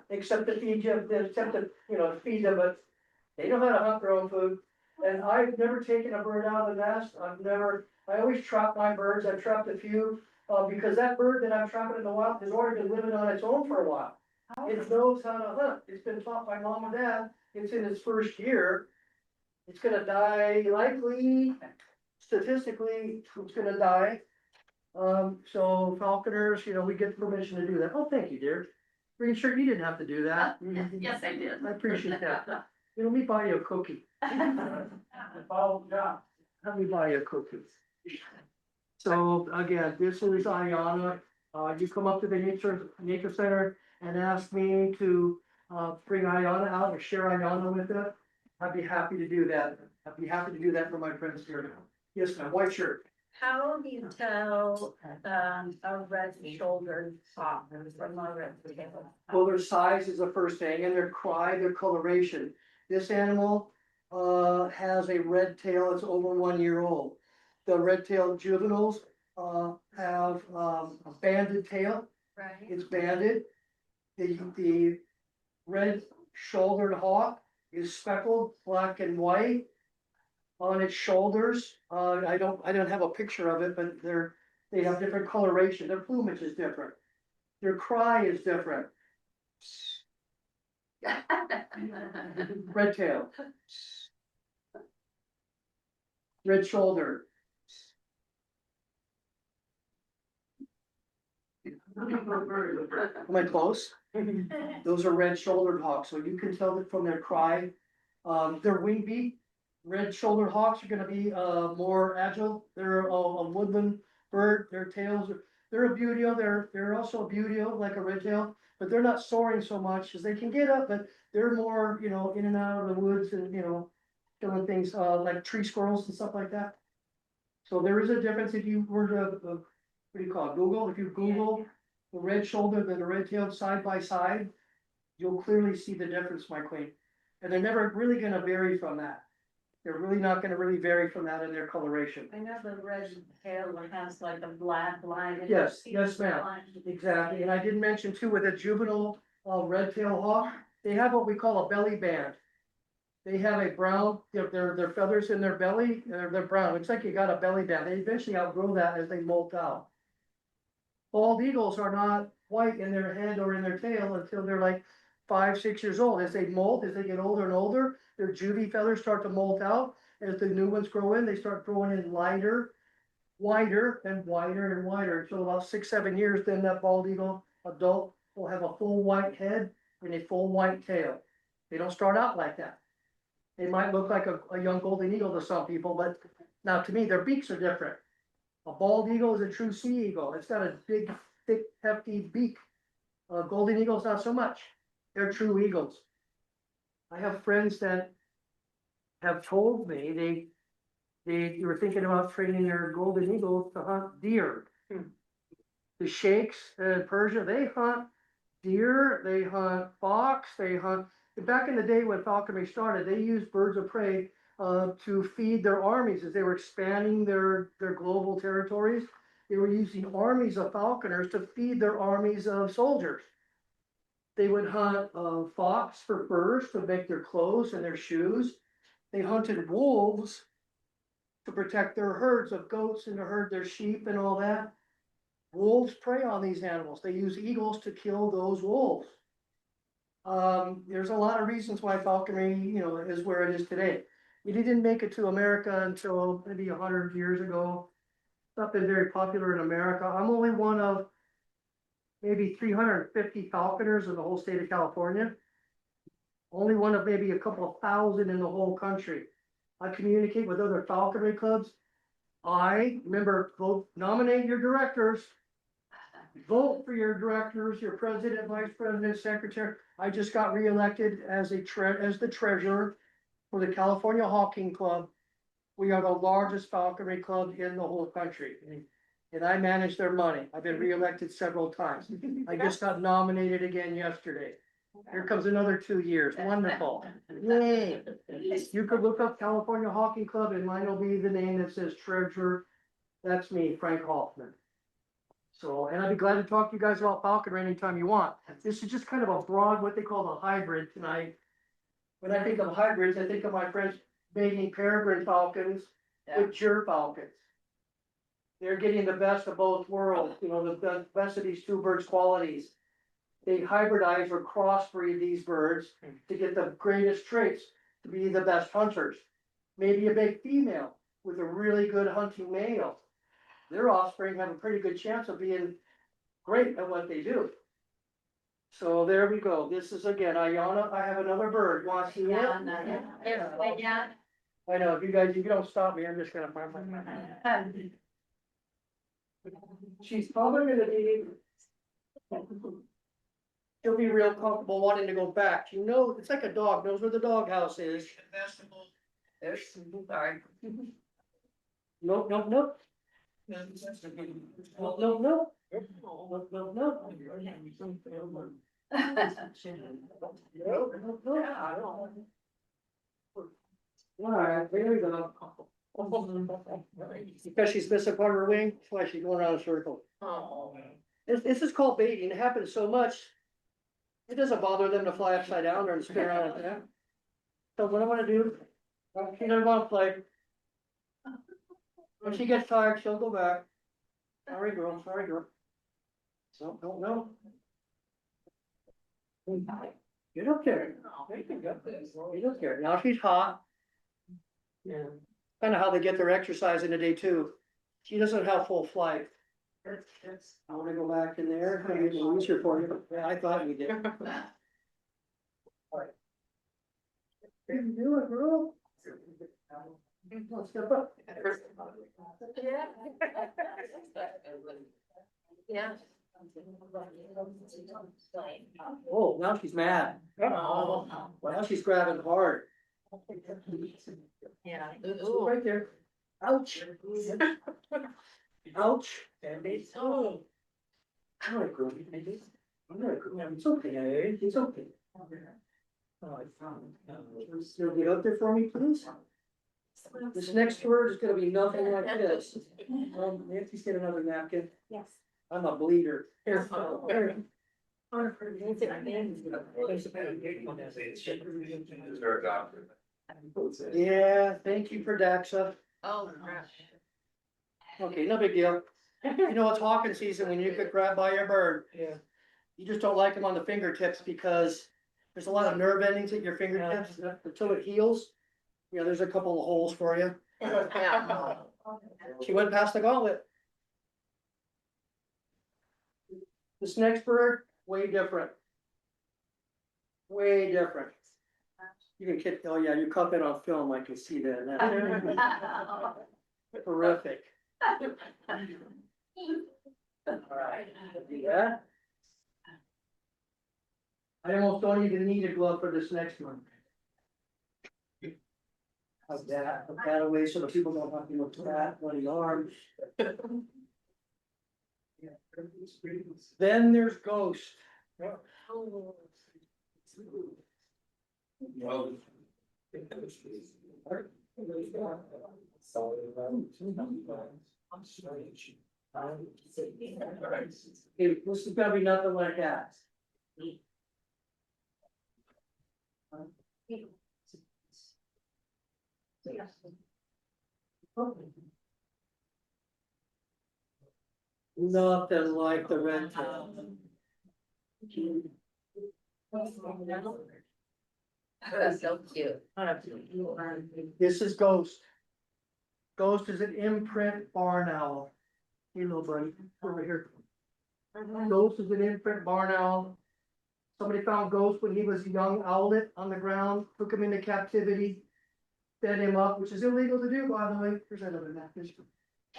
Except to feed you, except to, you know, to feed them, but they know how to hunt their own food. And I've never taken a bird out of the nest, I always trap my birds, I've trapped a few, because that bird that I'm trapping in the wild has already been living on its own for a while. It knows how to hunt, it's been taught by mom and dad, it's in its first year. It's gonna die likely, statistically, it's gonna die. So falconers, you know, we get permission to do that. Oh, thank you, dear. Pretty sure you didn't have to do that. Yes, I did. I appreciate that. You know, let me buy you a cookie. Follow John. Let me buy you a cookie. So again, this is Ayana. You come up to the nature center and ask me to bring Ayana out or share Ayana with it. I'd be happy to do that. I'd be happy to do that for my friends here. Yes, ma'am, white shirt. How do you tell, a red-shouldered hawk from a red-tailed? Well, their size is the first thing, and their cry, their coloration. This animal has a red tail, it's over 1 year old. The red-tailed juveniles have a banded tail, Right. it's banded. The red-shouldered hawk is speckled black and white on its shoulders. I don't have a picture of it, but they have different coloration, their plumage is different. Their cry is different. Red tail. Red shoulder. Am I close? Those are red shouldered hawks, so you can tell that from their cry. Their wing beat, red shouldered hawks are gonna be more agile. They're a woodland bird, their tails they're a buteo, they're also a buteo like a red tail, but they're not soaring so much as they can get up, but they're more, you know, in and out of the woods and, you know, doing things like tree squirrels and stuff like that. So there is a difference if you were to, what do you call it, Google, if you Google the red shoulder, the red tailed side by side, you'll clearly see the difference, my queen. And they're never really gonna vary from that. They're really not gonna really vary from that in their coloration. I know the red tail has like a black line. Yes, yes, ma'am. Exactly, and I did mention too, with a juvenile red tail hawk, they have what we call a belly band. They have a brown, their feathers in their belly, they're brown, looks like you got a belly band, they eventually outgrow that as they molt out. Bald eagles are not white in their head or in their tail until they're like 5, 6 years old. As they molt, as they get older and older, their juvie feathers start to molt out. As the new ones grow in, they start growing in lighter, wider, and wider and wider. Until about 6, 7 years, then that bald eagle adult will have a full white head and a full white tail. They don't start out like that. They might look like a young golden eagle to some people, but now to me, their beaks are different. A bald eagle is a true sea eagle. It's got a big, thick, hefty beak. Golden eagles, not so much. They're true eagles. I have friends that have told me they were thinking about training their golden eagles to hunt deer. The sheikhs in Persia, they hunt deer, they hunt fox, they hunt. Back in the day when falconry started, they used birds of prey to feed their armies as they were expanding their global territories. They were using armies of falconers to feed their armies of soldiers. They would hunt fox for furs to make their clothes and their shoes. They hunted wolves to protect their herds of goats and to herd their sheep and all that. Wolves prey on these animals. They use eagles to kill those wolves. There's a lot of reasons why falconry, you know, is where it is today. It didn't make it to America until maybe 100 years ago. It's not been very popular in America. I'm only one of maybe 350 falconers in the whole state of California. Only one of maybe a couple of thousand in the whole country. I communicate with other falconry clubs. Remember, vote, nominate your directors. vote for your directors, your president, vice president, secretary. I just got reelected as as the treasurer for the California Hawking Club. We are the largest falconry club in the whole country. And I manage their money. I've been reelected several times. I just got nominated again yesterday. Here comes another 2 years. Wonderful. Yay. You could look up California Hawking Club and mine will be the name that says treasurer. That's me, Frank Hoffman. So, and I'd be glad to talk to you guys about falconry anytime you want. This is just kind of a broad, what they call a hybrid tonight. When I think of hybrids, I think of my friends mating peregrine falcons with jur falcons. They're getting the best of both worlds, you know, the best of these two birds' qualities. They hybridize or crossbreed these birds to get the greatest traits to be the best hunters. Maybe a big female with a really good hunting male. Their offspring have a pretty good chance of being great at what they do. So there we go. This is again, Ayana, I have another bird. Want to see it? I know, if you don't stop me, I'm just gonna. She's probably gonna be. She'll be real comfortable wanting to go back. You know, it's like a dog, knows where the doghouse is. Sorry. Nope, nope, nope. Nope, nope, nope. Nope, nope, nope. Alright, there we go. Because she's missing part of her wing, that's why she's going around in a circle. This is called baiting, it happens so much. It doesn't bother them to fly upside down or to spin around like that. So what I wanna do, she doesn't wanna play. When she gets tired, she'll go back. Sorry, girl, sorry, girl. So, don't know. Get up there. Get up there. Now she's hot. Yeah. Kind of how they get their exercise in the day too. She doesn't have full flight. I wanna go back in there. I made it easier for you. Yeah, I thought you did. All right. How you doing, girl? Step up. Yeah. Oh, now she's mad. Oh. Well, now she's grabbing hard. Yeah. Right there. Ouch. Ouch. Oh. I'm not groovy, maybe. I'm not groovy. It's okay. It's okay. Oh, I found it. You'll get up there for me, please? This next word is gonna be nothing like this. Nancy's get another napkin. Yes. I'm a bleeder. Here. Yeah, thank you for Daxa. Oh, gosh. Okay, no big deal. You know, it's hawking season when you could grab by your bird. Yeah. You just don't like them on the fingertips because there's a lot of nerve endings at your fingertips until it heals. Yeah, there's a couple of holes for you. Yeah. She went past the gauntlet. This next bird, way different. Way different. You can kick, oh yeah, you caught that on film, I can see that. That's terrific. Alright, yeah. I almost don't even need a glove for this next one. How's that? Put that away so the people don't have to look at that bloody arms. Then there's Ghost. Hey, this is gonna be nothing like that. Nothing like the red tail. That's so cute. This is Ghost. Ghost is an imprint barn owl. Hey, little buddy, over here. Ghost is an imprint barn owl. Somebody found Ghost when he was a young owlet on the ground, took him into captivity, fed him up, which is illegal to do, by the way. There's another map. I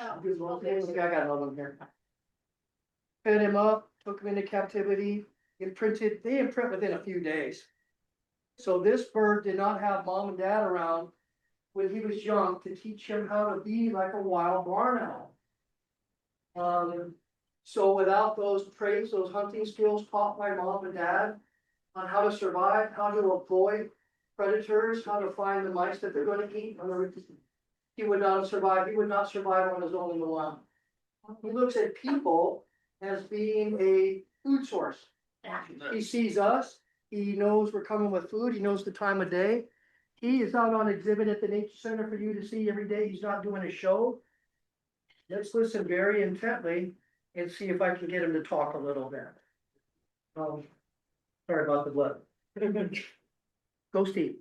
got another one here. fed him up, took him into captivity, they imprint within a few days. So this bird did not have mom and dad around when he was young to teach him how to be like a wild barn owl. So without those traits, those hunting skills taught by mom and dad on how to survive, how to avoid predators, how to find the mice that they're gonna eat, he would not have survived, he would not survive on his own in the wild. He looks at people as being a food source. He sees us, he knows we're coming with food, he knows the time of day. He is out on exhibit at the nature center for you to see every day, he's not doing a show. Let's listen very intently and see if I can get him to talk a little bit. Sorry about the blood. Go Steve.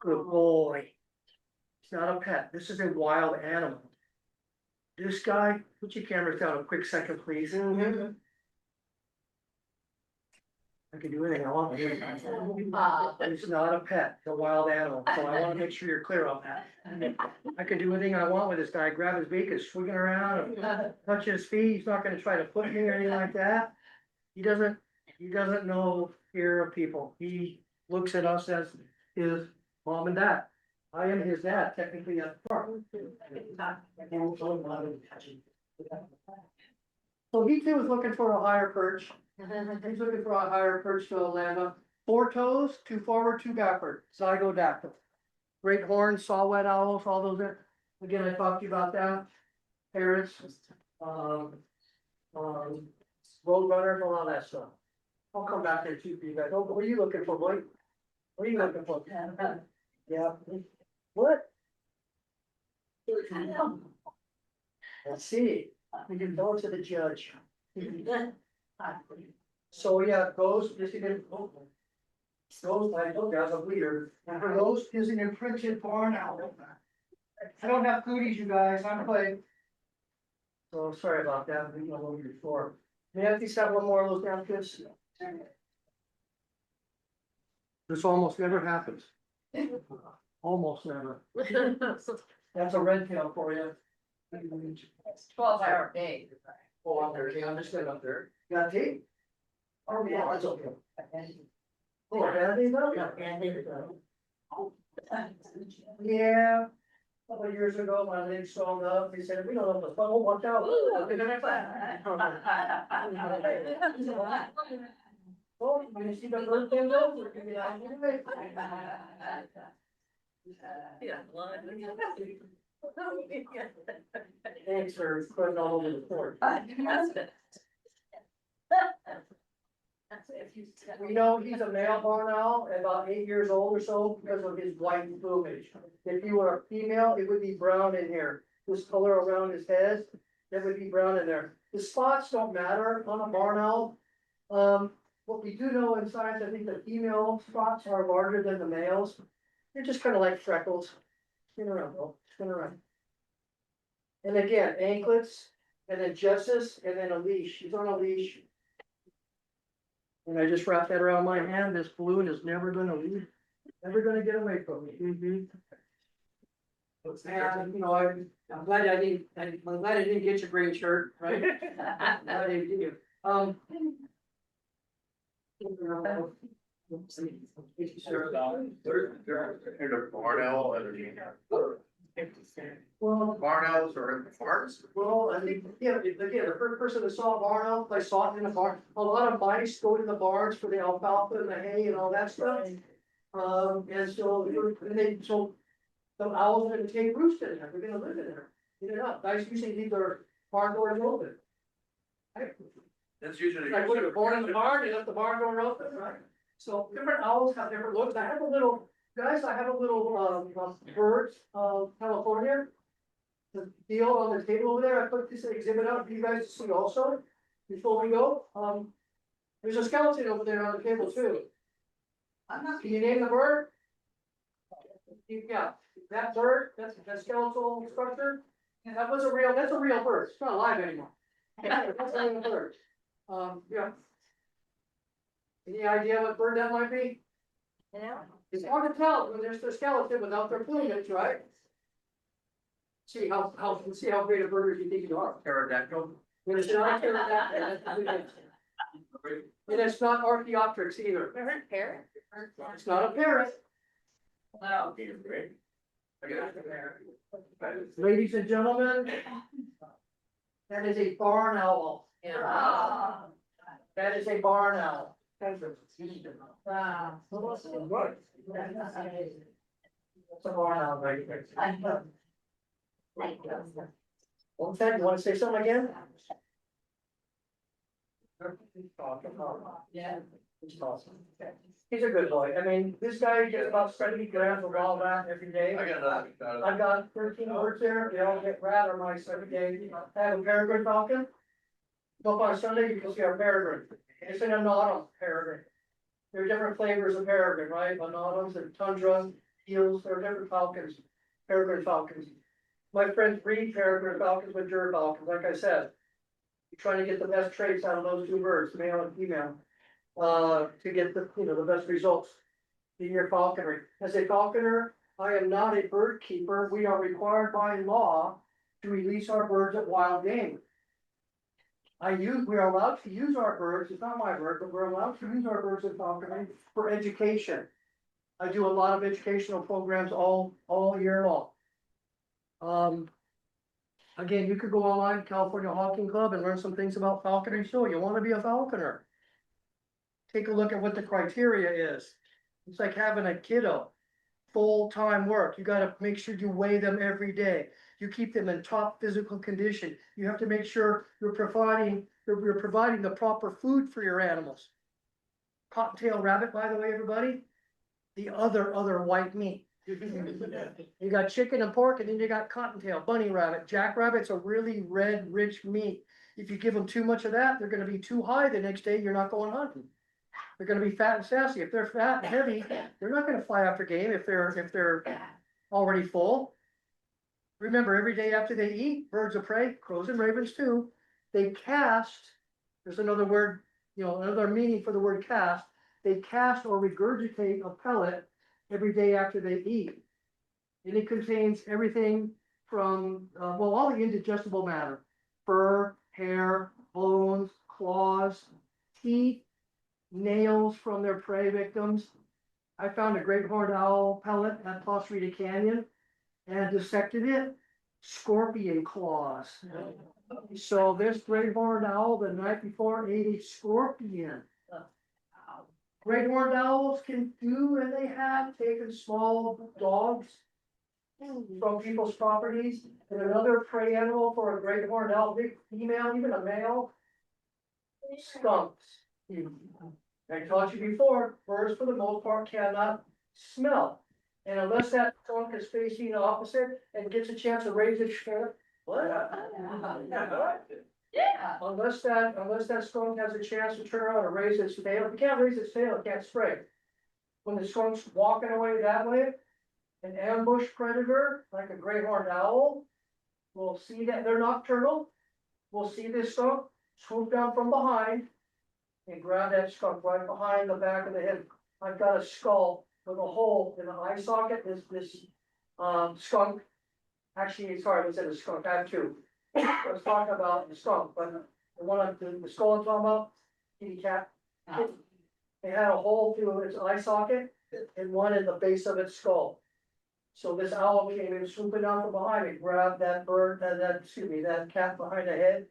Good boy. It's not a pet, this is a wild animal. This guy, put your cameras down a quick second, please. I can do anything I want with him. It's not a pet, it's a wild animal, so I wanna make sure you're clear on that. I can do anything I want with this guy, grab his beak, and swing it around, and touch his feet, he's not gonna try to foot me or anything like that. He doesn't know fear of people, he looks at us as his mom and dad. I am his dad, technically at heart. So he too is looking for a higher perch. He's looking for a higher perch to land on. 4 toes, 2 forward, 2 backward, zygodactyl. Great horns, saw-whet owls, all those there. Again, I talked to you about that. Parrots, road runners, all of that stuff. I'll come back there too for you guys. Oh, what are you looking for, boy? What are you looking for? Yeah. What? Let's see. We can go to the judge. So yeah, ghost is an I told you I was a leader. Ghost is an imprinted barn owl. I don't have cooties, you guys. I'm playing. So sorry about that. We know what you're for. May I please have one more of those napkins? This almost never happens. Almost never. That's a red tail for you. It's 12-hour day. Oh, I'm there, I'm just getting up there. You got tape? Oh, yeah, that's okay. Oh, Band-Aid though? Yeah. A couple of years ago, my leg swelled up, they said, we don't know if the funnel watch out. Oh, when you see the bird thing though, we're gonna be like, anyway. Thanks for putting all over the court. We know he's a male barn owl, about 8 years old or so, because of his white plumage. If he were a female, it would be brown in here. This color around his head, that would be brown in there. The spots don't matter on a barn owl. What we do know in science, I think the female spots are larger than the males. They're just kind of like freckles. Spin around, bro. Spin around. And again, anklets, and then jesses, and then a leash. He's on a leash. And I just wrapped that around my hand. This balloon is never gonna leave, never gonna get away from me. And, you know, I'm glad I didn't get your green shirt, right? I'm glad I didn't get you. There's a barn owl underneath. Well, Barn owls are in the farms. well, I think, yeah, again, the first person that saw a barn owl, I saw it in a barn. A lot of mice go to the barns for the alfalfa and the hay and all that stuff. And so, the owls are gonna take roost in there, they're gonna live in there. You know, guys usually leave their barn doors open. Right? That's usually. Like, when you're born in the barn, you left the barn door open, right? So different owls have different looks. I have a little, guys, birds of California. The deal on the table over there, I put this exhibit out for you guys to see also, before we go. There's a skeleton over there on the table too. Can you name the bird? Yeah, that bird, that's that skeletal structure, that's a real bird, it's not alive anymore. That's a real bird. Yeah. Any idea what bird that might be? Yeah. It's hard to tell when there's the skeleton without their plumage, right? See how great a bird you think you are. Pterodactyl. And it's not, and it's not Archaeopteryx either. Parrot? It's not a parrot. Wow. Ladies and gentlemen, that is a barn owl. Yeah. That is a barn owl. Wow. That's a barn owl right there. Well, Ted, you wanna say something again? Yeah. He's awesome. He's a good boy. I mean, this guy gets about 70 grams of wild rat every day. I got nothing. I've got 13 birds there. They all get rat or mice every day. I have a peregrine falcon. Go up on Sunday, you can see our peregrine. It's an autumn peregrine. There are different flavors of peregrine, right? Autumns and tundra, eels, there are different falcons, peregrine falcons. My friends breed peregrine falcons with ger falcons, like I said. You're trying to get the best traits out of those two birds, male and female, to get the, the best results in your falconry. As a falconer, I am not a bird keeper. We are required by law to release our birds at wild game. We are allowed to use our birds, it's not my bird, but we're allowed to use our birds in falconry for education. I do a lot of educational programs all year long. Again, you could go online, California Hawking Club, and learn some things about falconry. So you want to be a falconer. Take a look at what the criteria is. It's like having a kiddo, full-time work. You gotta make sure you weigh them every day. You keep them in top physical condition. You have to make sure you're providing the proper food for your animals. Cottontail rabbit, by the way, everybody, the other white meat. You got chicken and pork, and then you got cottontail, bunny rabbit. Jackrabbit's a really red, rich meat. If you give them too much of that, they're gonna be too high the next day, you're not going hunting. They're gonna be fat and sassy. If they're fat and heavy, they're not gonna fly after game if they're already full. Remember, every day after they eat, birds of prey, crows and ravens too, they cast, there's another word, another meaning for the word cast. They cast or regurgitate a pellet every day after they eat. And it contains everything from, all the indigestible matter, fur, hair, bones, claws, teeth, nails from their prey victims. I found a great horned owl pellet at Placerita Canyon and dissected it, scorpion claws. So this great horned owl the night before ate a scorpion. Great horned owls can do, and they have taken small dogs from people's properties, and another prey animal for a great horned owl, big female, even a male, skunks. I taught you before, birds for the most part cannot smell. And unless that skunk is facing the opposite and gets a chance to raise its tail, Yeah. unless that skunk has a chance to turn around and raise its tail, if it can't raise its tail, it can't spray. When the skunk's walking away that way, an ambush predator, like a great horned owl, will see that they're nocturnal, will see this skunk, swoop down from behind, and grab that skunk right behind the back of the head. I've got a skull with a hole in the eye socket. This skunk, actually, sorry, I said a skunk. I have two. I was talking about the skunk, but the skull I'm talking about, kitty cat. It had a hole through its eye socket and one in the base of its skull. So this owl came in swooping down from behind and grabbed that bird, that cat behind the head.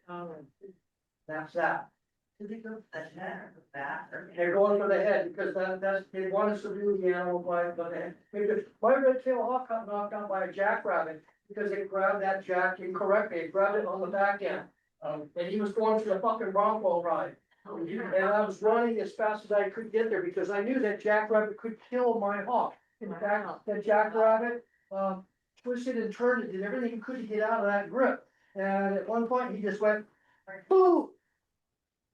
That's that. They're going for the head because they want us to do the animal by the head. My red-tailed hawk got knocked out by a jackrabbit because they grabbed that jack incorrectly. They grabbed it on the back end. And he was going for the fucking Bronco ride. And I was running as fast as I could get there because I knew that jackrabbit could kill my hawk. In fact, that jackrabbit twisted and turned and did everything he could to get out of that grip. And at one point he just went, boo!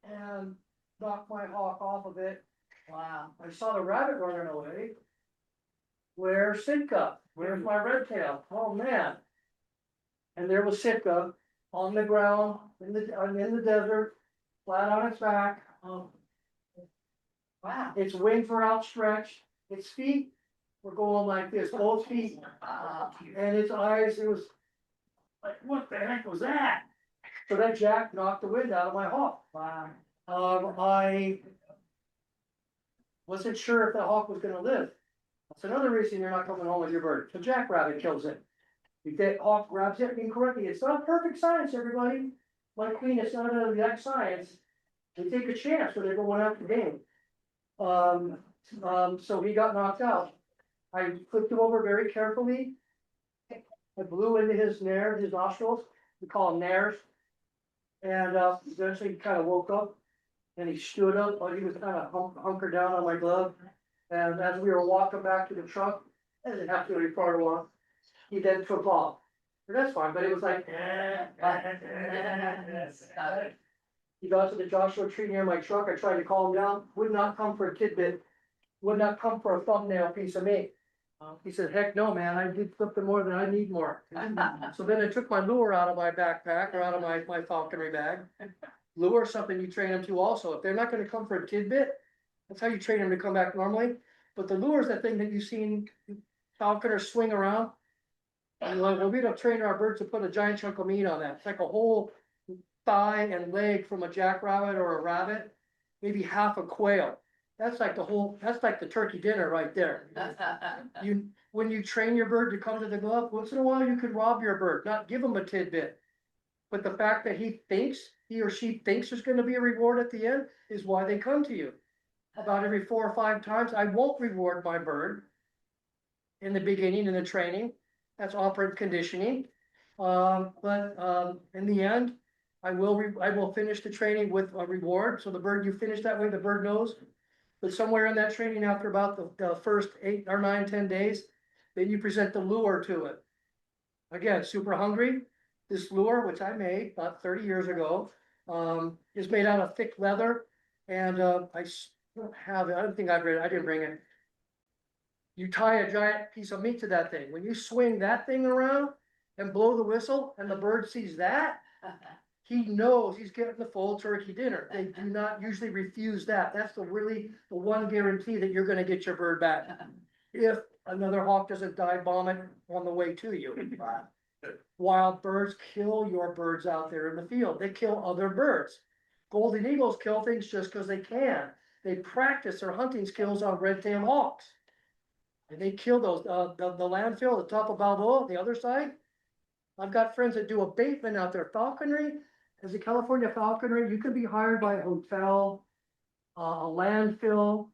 And knocked my hawk off of it. Wow. I saw the rabbit running away. Where's Sitka? Where's my red tail? Oh man. And there was Sitka on the ground in the desert, flat on its back. Wow. Its wings were outstretched. Its feet were going like this, both feet. And its eyes, it was Like, what the heck was that? So that jack knocked the wind out of my hawk. Wow. I wasn't sure if the hawk was gonna live. That's another reason you're not coming home with your bird. The jackrabbit kills it. If that hawk grabs it incorrectly, it's not perfect science, everybody. Like Queen, it's not an exact science. They take a chance when they're going after game. So he got knocked out. I flipped him over very carefully. I blew into his nostrils. We call them nares. And eventually he kind of woke up and he stood up, but he was kind of hunkered down on my glove. And as we were walking back to the truck, I didn't have to really far to walk, he then took off. But that's fine, but it was like, he got to the Joshua tree near my truck. I tried to calm him down, would not come for a tidbit, would not come for a thumbnail piece of meat. He said, heck no, man, I did something more than I need more. So then I took my lure out of my backpack or out of my falconry bag. Lure is something you train them to also. If they're not gonna come for a tidbit, that's how you train them to come back normally. But the lure is that thing that you've seen falconers swing around. And when we don't train our birds to put a giant chunk of meat on that, it's like a whole thigh and leg from a jackrabbit or a rabbit, maybe half a quail. That's like the turkey dinner right there. When you train your bird to come to the glove, once in a while you could rob your bird, not give him a tidbit. But the fact that he or she thinks there's gonna be a reward at the end is why they come to you. About every 4 or 5 times, I won't reward my bird in the beginning, in the training. That's operant conditioning. But in the end, I will finish the training with a reward. So the bird, you finish that way, the bird knows. But somewhere in that training, after about the first 8 or 9, 10 days, then you present the lure to it. Again, super hungry. This lure, which I made about 30 years ago, is made out of thick leather. And I don't have it. I don't think I didn't bring it. You tie a giant piece of meat to that thing. When you swing that thing around and blow the whistle and the bird sees that, he knows he's getting the full turkey dinner. They do not usually refuse that. That's the one guarantee that you're gonna get your bird back. If another hawk doesn't dive bomb it on the way to you. Wild birds kill your birds out there in the field. They kill other birds. Golden eagles kill things just because they can. They practice their hunting skills on red-tailed hawks. And they kill those, the landfill, the top of Balboa, the other side. I've got friends that do abatement out there, falconry. As a California falconer, you could be hired by a hotel, a landfill,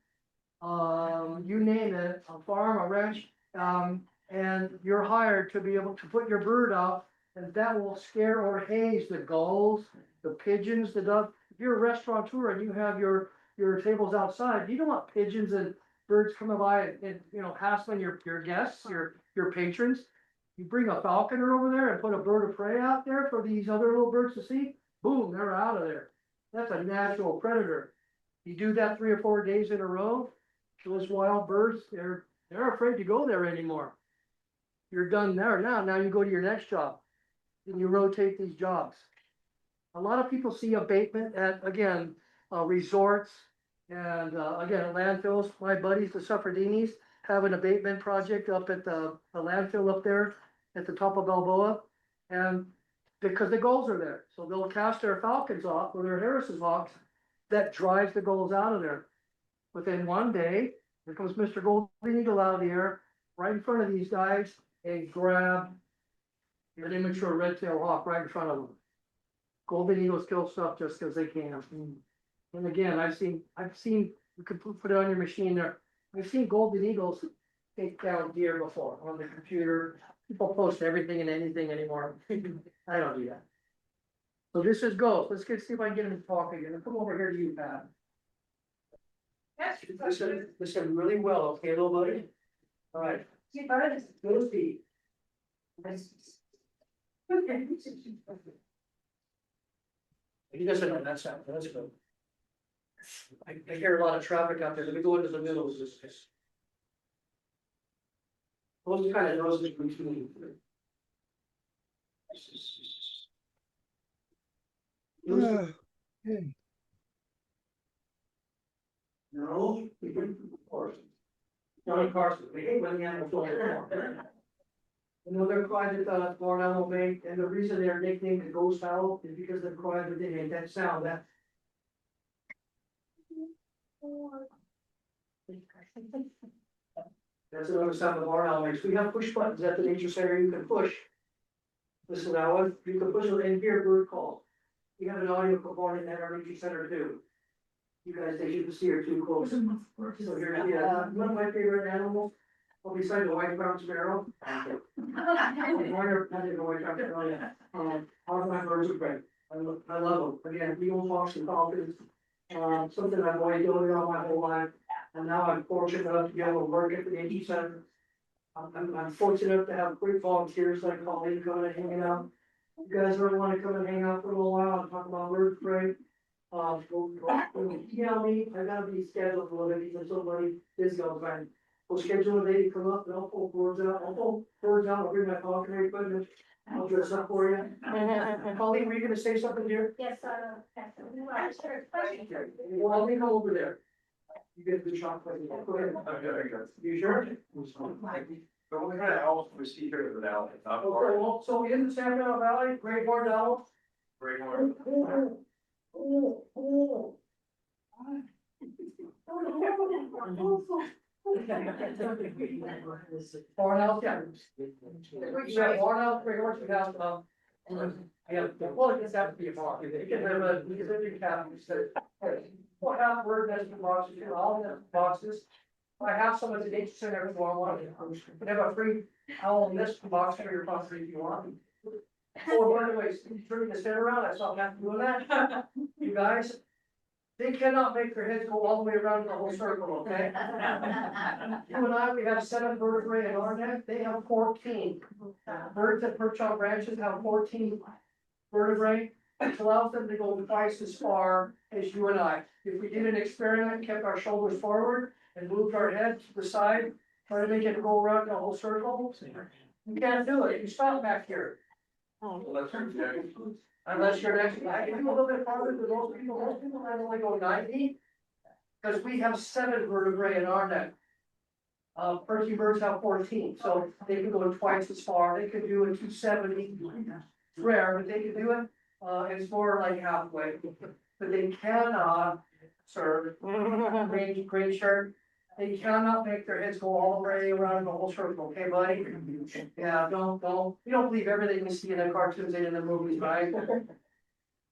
you name it, a farm, a ranch, and you're hired to be able to put your bird out, and that will scare or haze the gulls, the pigeons, the doves. If you're a restaurateur and you have your tables outside, you don't want pigeons and birds coming by and hassling your guests, your patrons. You bring a falconer over there and put a bird of prey out there for these other little birds to see, boom, they're out of there. That's a natural predator. You do that 3 or 4 days in a row, those wild birds, they're afraid to go there anymore. You're done there now you go to your next job and you rotate these jobs. A lot of people see abatement at, again, resorts and again, at landfills. My buddies, the Suffredinis, have an abatement project up at the landfill up there at the top of Balboa. And because the gulls are there, so they'll cast their falcons off or their Harris's hawks. That drives the gulls out of there. Within 1 day, here comes Mr. Golden Eagle out of the air, right in front of these guys, and grab an immature red-tailed hawk right in front of them. Golden eagles kill stuff just because they can. And again, I've seen, you could put it on your machine there. I've seen golden eagles take down deer before on the computer. People post everything and anything anymore. I don't do that. So this is Ghost. Let's see if I can get him to talk again. Come over here to you, Pat. Yes. Listen really well, okay, little buddy? All right. Go speed. He doesn't know that sound. That's good. I hear a lot of traffic out there. Let me go into the middle of this. Those kind of noises between. No, of course. Johnny Carson, we hate when the animals don't. Another cry that Barn Owl make, and the reason they're nicknamed the ghost owl is because the cry that they made, that sound, that. That's another sound the Barn Owl makes. We have push buttons at the nature center you can push. Listen now, you can push it and hear bird call. We have an audio component at our nature center too. You guys, they should see her too close. So here, yeah, one of my favorite animals, well, besides the white crown sparrow. I didn't know white crown sparrow yet. All of my birds are great. I love them. Again, eagle, fox, and falcons. Something I've always done all my whole life. And now I'm fortunate enough to be able to work at the nature center. I'm fortunate enough to have great volunteers like Colleen coming and hanging out. You guys ever want to come and hang out for a little while and talk about bird spray? Email me, I gotta be scheduled for it, because somebody is going to we'll schedule a day to come up and I'll pull birds out, I'll bring my falconer equipment. I'll dress up for you. Colleen, were you gonna say something here? Yes, Well, I'll come over there. You get the chocolate. Go ahead. You sure? But what kind of owls do we see here in the valley? Not Okay, far. well, so in the Sacramento Valley, great horned owl. Great horn. Horn owl, yeah. We have horn owl, great horse, we have, yeah, well, it does have to be a farm. It can have a, because every cat, we said, we'll have bird nesting boxes, all the boxes. I have some at the nature center every one. You can have a free owl nest box for your property if you want. Oh, by the way, turning the center around, I saw Matt doing that. You guys, they cannot make their heads go all the way around the whole circle, okay? You and I, we have 7 vertebrae in our neck, they have 14. Birds that perch on branches have 14 vertebrae, which allows them to go twice as far as you and I. If we did an experiment, kept our shoulders forward and moved our head to the side, try to make it go around the whole circle, you can't do it, you stop back here. Unless you're next, I can do a little bit farther than most people might only go 90. Because we have 7 vertebrae in our neck. Perky birds have 14, so they can go twice as far, they could do a 270. It's rare, but they can do it, it's more like halfway, but they cannot, sir, green shirt. They cannot make their heads go all the way around the whole circle, okay, buddy? Yeah, don't, you don't believe everything you see in the cartoons and in the movies, right?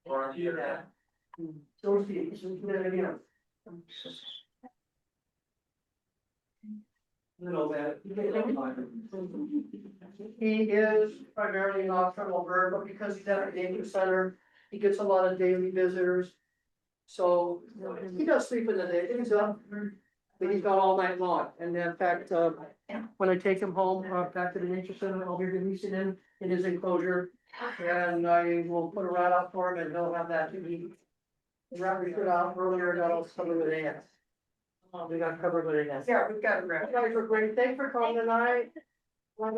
Or yeah. Don't see it, again. Little bit. He is primarily a nocturnal bird, but because he's at the nature center, he gets a lot of daily visitors. So he does sleep in the day, he's up, but he's gone all night long. And in fact, when I take him home, back to the nature center, I'll be releasing him in his enclosure. And I will put a rat out for him and he'll have that to eat. The rat we put out earlier, got all covered with ants. We got covered with ants. Yeah, we've got a You guys were great. Thanks for coming tonight. Let's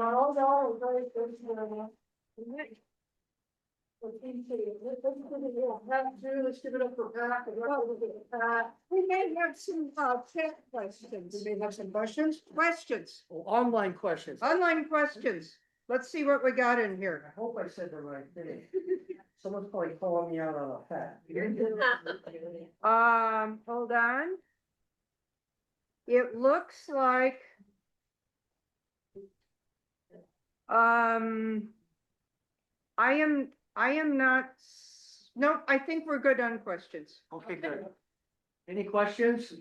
give it up for Pat. We may have some, chat questions. We may have some questions. Questions, Online questions. online questions. Let's see what we got in I here. hope I said the right thing. Someone's probably calling me out on a fact. Hold on. It looks like. I am not, no, I think we're good on questions. Okay, good. Any questions?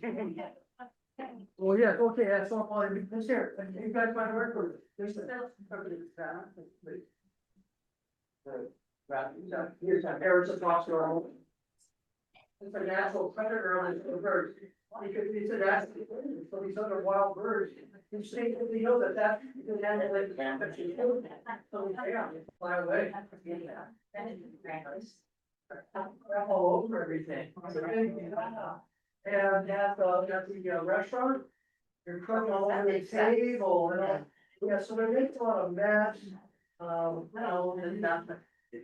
Well, yeah, okay, that's all, let's hear it. You guys might work with it. Here's that, Eric's a fox girl. It's a natural predator on the birds. Because it's a natural, so these other wild birds, you see, you know that is an animal that can't, but you know that. So yeah, fly away. All over everything. And at the restaurant, you're cooking all over the table and all. Yeah, so they make a lot of mess. And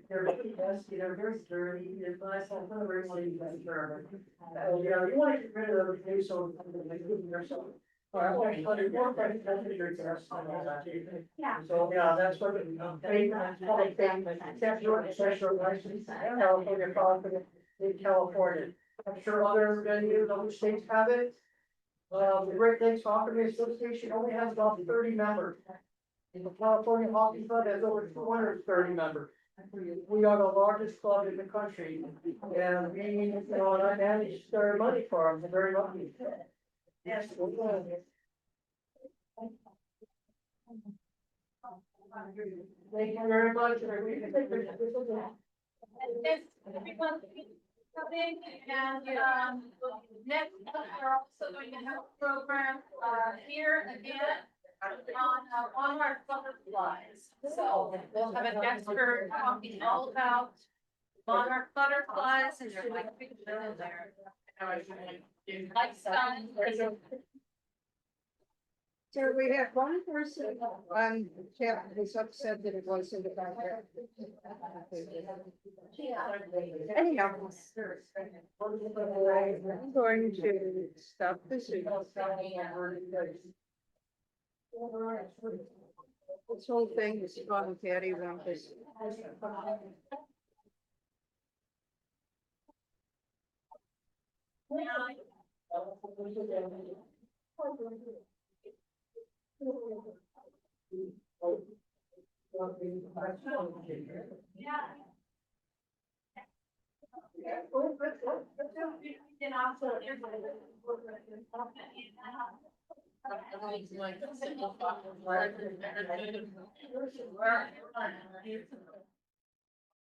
they're very messy, they're very dirty, it's nice, I don't really want to use that term. Yeah, you want to get rid of everything, so they couldn't or something. Yeah. So, yeah, that's what it, public thing, special license, California, in California. I'm sure other venues, other states have it. The Great Lakes Hockey Association only has about 30 members. And the California Hockey Club has over 230 members. We are the largest club in the country, and we, you know, and I manage their money for them, very lucky. Yes. Thank you very much. And if everyone come in and, next, we're also going to have a program, here again. On our butterflies, so we'll have an expert talking all about monarch butterflies and your like picture in there. Lifestyle. So we have one person on chat who's upset that it was in the background. Anyhow. I'm going to stop this. This whole thing is fun, Patty Rumpus.